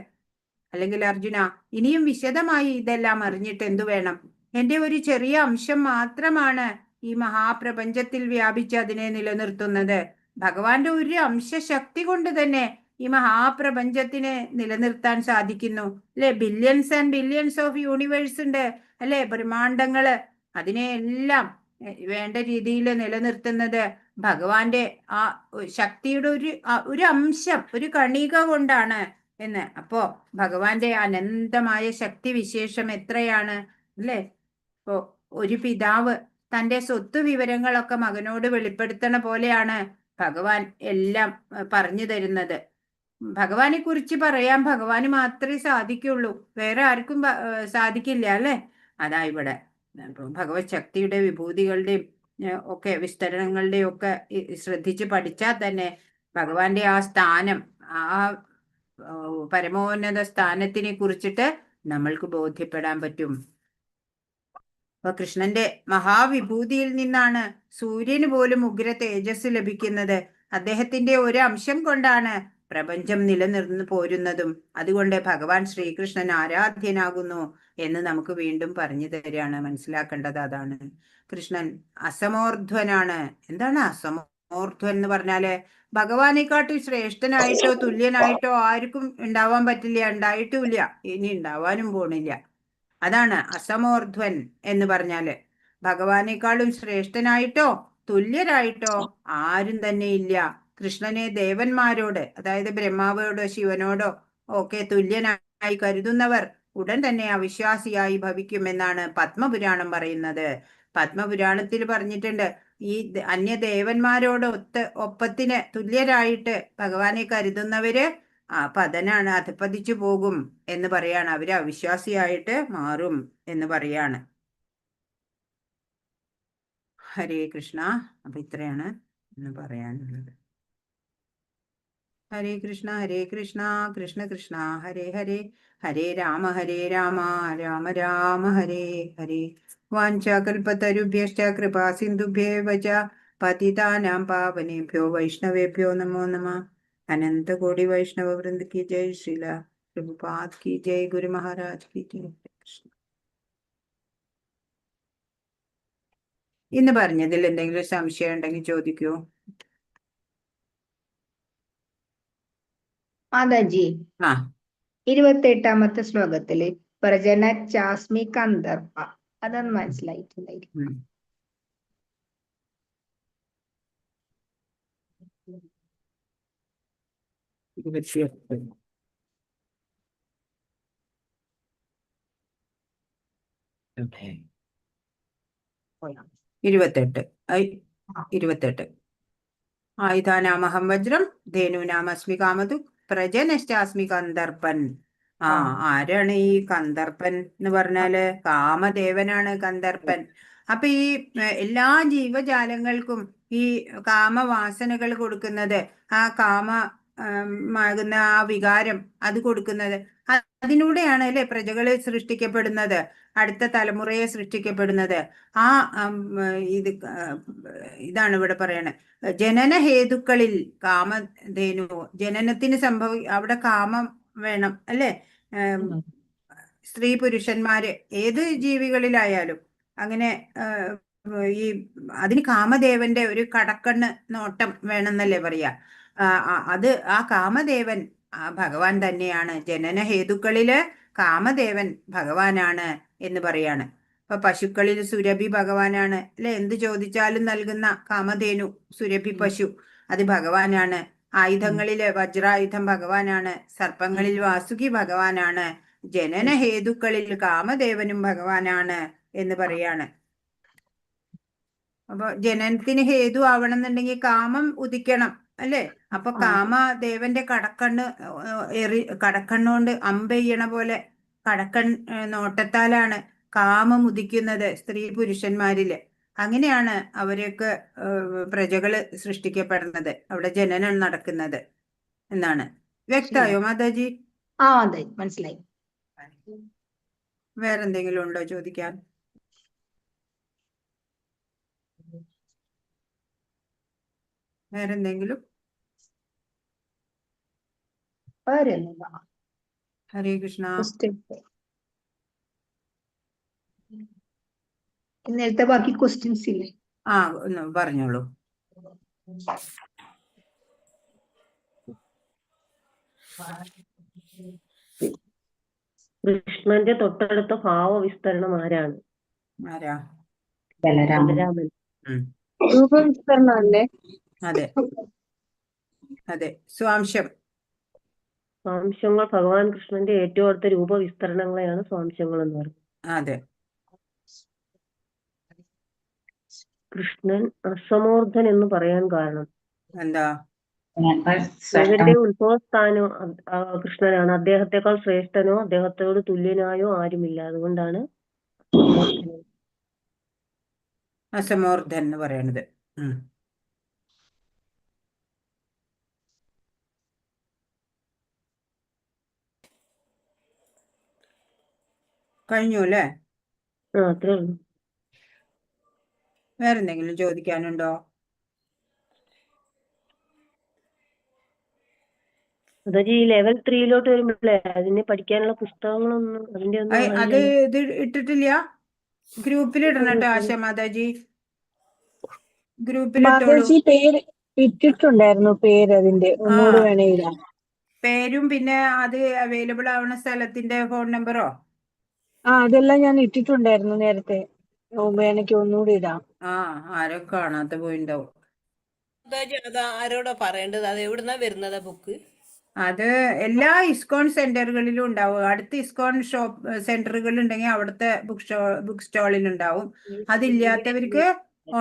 [SPEAKER 1] അല്ലെങ്കിൽ അർജുന, ഇനിയും വിശദമായി ഇതെല്ലാം അറിഞ്ഞിട്ട് എന്തു വേണം? എന്റെ ഒരു ചെറിയ അംശം മാത്രമാണ് ഈ മഹാപ്രപഞ്ചത്തിൽ വ്യാപിച്ച് അതിനെ നിലനിർത്തുന്നത്. ഭഗവാന്റെ ഒരു അംശശക്തി കൊണ്ട് തന്നെ ഈ മഹാപ്രപഞ്ചത്തിനെ നിലനിർത്താൻ സാധിക്കുന്നു അല്ലെ? Billions and billions of universe ഉണ്ട് അല്ലെ? ബ്രഹ്മാണ്ടങ്ങള്. അതിനെ എല്ലാം വേണ്ട രീതിയിൽ നിലനിർത്തുന്നത് ഭഗവാന്റെ ആ ശക്തിയുടെ ഒരു അംശം, ഒരു കണിക കൊണ്ടാണ് എന്ന്. അപ്പോ ഭഗവാന്റെ അനന്തമായ ശക്തി വിശേഷം എത്രയാണ് അല്ലേ? ഇപ്പോ ഒരു പിതാവ് തന്റെ സ്വത്ത് വിവരങ്ങളൊക്കെ മകനോട് വെളിപ്പെടുത്തണ പോലെയാണ് ഭഗവാൻ എല്ലാം പറഞ്ഞു തരുന്നത്. ഭഗവാനെ കുറിച്ച് പറയാൻ ഭഗവാന് മാത്രമേ സാധിക്കുള്ളൂ, വേറെ ആർക്കും സാധിക്കില്ല അല്ലെ? അതാ ഇവിടെ ഭഗവത് ശക്തിയുടെ വിഭൂതികളുടെയും ഒക്കെ വിസ്തരണങ്ങളുടെയും ഒക്കെ ശ്രദ്ധിച്ച് പഠിച്ചാൽ തന്നെ ഭഗവാന്റെ ആ സ്ഥാനം, ആ പരമോന്നത സ്ഥാനത്തിനെ കുറിച്ചിട്ട് നമ്മൾക്ക് ബോധ്യപ്പെടാൻ പറ്റും. അപ്പൊ കൃഷ്ണന്റെ മഹാവിഭൂതിയിൽ നിന്നാണ് സൂര്യന് പോലും ഉഗ്ര തേജസ് ലഭിക്കുന്നത്. അദ്ദേഹത്തിന്റെ ഒരു അംശം കൊണ്ടാണ് പ്രപഞ്ചം നിലനിർന്നു പോരുന്നതും. അതുകൊണ്ട് ഭഗവാൻ ശ്രീകൃഷ്ണൻ ആരാധ്യനാകുന്നു എന്ന് നമുക്ക് വീണ്ടും പറഞ്ഞു തരികയാണ്. മനസ്സിലാക്കേണ്ടത് അതാണ്. കൃഷ്ണൻ അസമോർധ്വനാണ്. എന്താണ് അസമോർധ്വൻ എന്ന് പറഞ്ഞാല്? ഭഗവാനെക്കാട്ടും ശ്രേഷ്ഠനായിട്ടോ തുല്യനായിട്ടോ ആർക്കും ഉണ്ടാവാൻ പറ്റില്ല, ഉണ്ടായിട്ടുമില്ല, ഇനി ഉണ്ടാവാനും പോണില്ല. അതാണ് അസമോർധ്വൻ എന്ന് പറഞ്ഞാല്. ഭഗവാനേക്കാളും ശ്രേഷ്ഠനായിട്ടോ തുല്യരായിട്ടോ ആരും തന്നെ ഇല്ല. കൃഷ്ണനെ ദേവന്മാരോട്, അതായത് ബ്രഹ്മാവോടോ ശിവനോടോ ഒക്കെ തുല്യനായി കരുതുന്നവർ ഉടൻ തന്നെ അവിശ്വാസിയായി ഭവിക്കുമെന്നാണ് പത്മപുരാണം പറയുന്നത്. പത്മപുരാണത്തിൽ പറഞ്ഞിട്ടുണ്ട്, ഈ അന്യദേവന്മാരോട് ഒപ്പത്തിന് തുല്യരായിട്ട് ഭഗവാനെ കരുതുന്നവര് പതനാണ്, അധപ്പതിച്ചു പോകും എന്ന് പറയാണ്. അവര് അവിശ്വാസിയായിട്ട് മാറും എന്ന് പറയാണ്. ഹരേ കൃഷ്ണ. അപ്പൊ ഇത്രയാണ് എന്ന് പറയാനുള്ളത്. ഹരേ കൃഷ്ണ കൃഷ്ണ കൃഷ്ണ ഹരേ ഹരേ, ഹരേ രാമ രാമ രാമ ഹരേ ഹരേ. വാഞ്ചാകൽപതരുഭ്യശ്ച കൃപാ സിന്ധുഭ്യേവ ച പതിതാനാം പാവനേഭ്യോ വൈഷ്ണവേഭ്യോ നമോ നമഃ. अनंत कोटि वैष्णव वृंद की जय, श्रीला प्रभुपाद की जय, गुरु महाराज की जय. कृष्ण. ഇന്ന് പറഞ്ഞതിൽ എന്തെങ്കിലും സംശയം ഉണ്ടെങ്കിൽ ചോദിക്കൂ.
[SPEAKER 2] മാതാജി, 28ാമത്തെ ശ്ലോകത്തില് പ്രജന ചാസ്മി കന്ദർപ്പ, അതൊന്നും മനസ്സിലായിട്ടുണ്ടായിരുന്നു.
[SPEAKER 1] ഇരുപത്തെട്ട്. ആയുധാനാമഹം വജ്രം ധേനൂനാമസ്മി കാമതു പ്രജനശ്ചാസ്മി കന്ദർപ്പൻ. ആരാണ് ഈ കന്ദർപ്പൻ എന്ന് പറഞ്ഞാല്? കാമദേവനാണ് കന്ദർപ്പൻ. അപ്പൊ ഈ എല്ലാ ജീവജാലങ്ങൾക്കും ഈ കാമവാസനകൾ കൊടുക്കുന്നത്, ആ കാമമാകുന്ന ആ വികാരം അത് കൊടുക്കുന്നത്, അതിലൂടെയാണ് അല്ലെ പ്രജകളെ സൃഷ്ടിക്കപ്പെടുന്നത്, അടുത്ത തലമുറയെ സൃഷ്ടിക്കപ്പെടുന്നത്. ആ ഇതാണ് ഇവിടെ പറയണത്. ജനനഹേതുക്കളിൽ കാമധേനു, ജനനത്തിന് അവിടെ കാമം വേണം അല്ലെ? സ്ത്രീ പുരുഷന്മാര് ഏത് ജീവികളിലായാലും അങ്ങനെ ഈ അതിന് കാമദേവന്റെ ഒരു കടക്കണ്ണ് നോട്ടം വേണമെന്നല്ലേ പറയാ. അത് ആ കാമദേവൻ ഭഗവാൻ തന്നെയാണ്. ജനന ഹേതുക്കളില് കാമദേവൻ ഭഗവാനാണ് എന്ന് പറയാണ്. അപ്പൊ പശുക്കളിൽ സുരഭി ഭഗവാനാണ് അല്ലെ. എന്ത് ചോദിച്ചാലും നൽകുന്ന കാമധേനു സുരഭി പശു അത് ഭഗവാനാണ്. ആയുധങ്ങളില് വജ്രായുധം ഭഗവാനാണ്. സർപ്പങ്ങളിൽ വാസുകി ഭഗവാനാണ്. ജനന ഹേതുക്കളിൽ കാമദേവനും ഭഗവാനാണ് എന്ന് പറയാണ്. അപ്പൊ ജനനത്തിന് ഹേതു ആവണമെന്നുണ്ടെങ്കിൽ കാമം ഉദിക്കണം അല്ലെ. അപ്പൊ കാമദേവന്റെ കടക്കണ്ണുകൊണ്ട് അമ്പെയ്യണ പോലെ കടക്കൺ നോട്ടത്താലാണ് കാമം ഉദിക്കുന്നത് സ്ത്രീ പുരുഷന്മാരില്. അങ്ങനെയാണ് അവരൊക്കെ പ്രജകള് സൃഷ്ടിക്കപ്പെടുന്നത്, അവിടെ ജനനം നടക്കുന്നത് എന്നാണ്. വ്യക്തമായോ മാതാജി?
[SPEAKER 2] അതെ, മനസ്സിലായി.
[SPEAKER 1] വേറെന്തെങ്കിലും ഉണ്ടോ ചോദിക്കാൻ? വേറെന്തെങ്കിലും? ഹരേ കൃഷ്ണ.
[SPEAKER 2] ഇന്നലത്തെ ബാക്കി ക്വസ്റ്റ്യൻസ് ഇല്ലേ?
[SPEAKER 1] ഒന്ന് പറഞ്ഞോളൂ.
[SPEAKER 3] കൃഷ്ണന്റെ തൊട്ടടുത്ത ഭാവവിസ്തരണം ആരാണ്?
[SPEAKER 1] ആരാ?
[SPEAKER 3] ബലരാമൻ.
[SPEAKER 2] രൂപവിസ്തരണം അല്ലേ?
[SPEAKER 1] അതെ അതെ, സ്വാംശം.
[SPEAKER 3] സ്വാംശങ്ങൾ ഭഗവാൻ കൃഷ്ണന്റെ ഏറ്റവും അടുത്ത രൂപവിസ്തരണങ്ങളെയാണ് സ്വാംശങ്ങൾ എന്ന് പറയുന്നത്.
[SPEAKER 1] അതെ.
[SPEAKER 3] കൃഷ്ണൻ അസമോർദ്ധൻ എന്ന് പറയാൻ കാരണം
[SPEAKER 1] എന്താ?
[SPEAKER 3] ശിവന്റെ ഉത്ഭവസ്ഥാനം കൃഷ്ണനാണ്. അദ്ദേഹത്തെക്കാൾ ശ്രേഷ്ഠനോ അദ്ദേഹത്തോട് തുല്യനായോ ആരുമില്ല. അതുകൊണ്ടാണ്
[SPEAKER 1] അസമോർദ്ധൻ എന്ന് പറയണത്. കഴിഞ്ഞു അല്ലേ?
[SPEAKER 3] അത്രേ ഉള്ളൂ.
[SPEAKER 1] വേറെന്തെങ്കിലും ചോദിക്കാനുണ്ടോ?
[SPEAKER 3] അതായത് ഈ ലെവൽ 3 വരുമ്പോഴേ അതിന് പഠിക്കാനുള്ള പുസ്തകങ്ങളൊന്നും അതിന്റെ ഒന്നും
[SPEAKER 1] അത് ഇത് ഇട്ടിട്ടില്ല. ഗ്രൂപ്പിൽ ഇടണം കേട്ടോ ആശ മാതാജി. ഗ്രൂപ്പിൽ
[SPEAKER 4] പേര് ഇട്ടിട്ടുണ്ടായിരുന്നു. പേര് അതിന്റെ ഒന്നുകൂടെ വേണേ ഇടാം.
[SPEAKER 1] പേരും പിന്നെ അത് അവൈലബിൾ ആവുന്ന സ്ഥലത്തിന്റെ ഫോൺ നമ്പറോ?
[SPEAKER 4] അതെല്ലാം ഞാൻ ഇട്ടിട്ടുണ്ടായിരുന്നു നേരത്തെ. വേണമെങ്കിൽ ഒന്നുകൂടി ഇടാം.
[SPEAKER 1] ആരും കാണാത്ത പോയിണ്ടാവും.
[SPEAKER 5] അത് ആരോടാ പറയേണ്ടത്? അത് എവിടുന്നാ വരുന്നത് ബുക്ക്?
[SPEAKER 1] അത് എല്ലാ ഇസ്കോൺ സെന്ററുകളിലും ഉണ്ടാവും. അടുത്ത ഇസ്കോൺ ഷോപ്പ് സെന്ററുകൾ ഉണ്ടെങ്കിൽ അവിടുത്തെ ബുക്ക് സ്റ്റാളിൽ ഉണ്ടാവും. അതില്ലാത്തവർക്ക്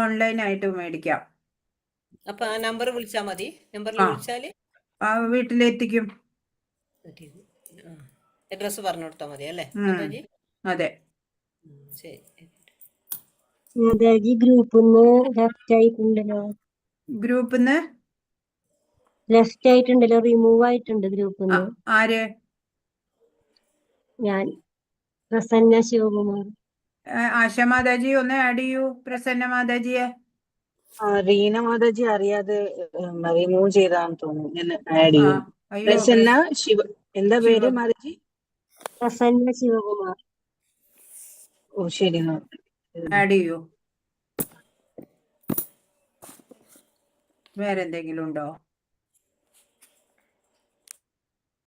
[SPEAKER 1] ഓൺലൈൻ ആയിട്ട് മേടിക്കാം.
[SPEAKER 5] അപ്പൊ ആ നമ്പർ വിളിച്ചാ മതി. നമ്പറിൽ വിളിച്ചാല്
[SPEAKER 1] വീട്ടിലെത്തിക്കും.
[SPEAKER 5] അഡ്രസ് പറഞ്ഞു കൊടുത്താൽ മതി അല്ലേ?
[SPEAKER 1] അതെ.
[SPEAKER 5] ശരി.
[SPEAKER 3] ഗ്രൂപ്പിന്ന് ലെഫ്റ്റ് ആയിട്ടുണ്ടല്ലോ.
[SPEAKER 1] ഗ്രൂപ്പിന്ന്
[SPEAKER 3] ലെഫ്റ്റ് ആയിട്ടുണ്ടല്ലോ, റിമൂവ് ആയിട്ടുണ്ട് ഗ്രൂപ്പിന്ന്.
[SPEAKER 1] ആര്?
[SPEAKER 3] ഞാൻ, പ്രസന്ന ശിവകുമാർ.
[SPEAKER 1] ആശ മാതാജി ഒന്ന് ആഡ് ചെയ്യൂ പ്രസന്ന മാതാജിയെ.
[SPEAKER 4] റീന മാതാജി അറിയാതെ റിമൂവ് ചെയ്താന്ന് തോന്നുന്നു. ഞാൻ ആഡ് ചെയ്യും. പ്രസന്ന ശിവ, എന്താ പേര് മാതാജി?
[SPEAKER 3] പ്രസന്ന ശിവകുമാർ.
[SPEAKER 4] ഓ ശരി,
[SPEAKER 1] ആഡ് ചെയ്യൂ. വേറെന്തെങ്കിലും ഉണ്ടോ?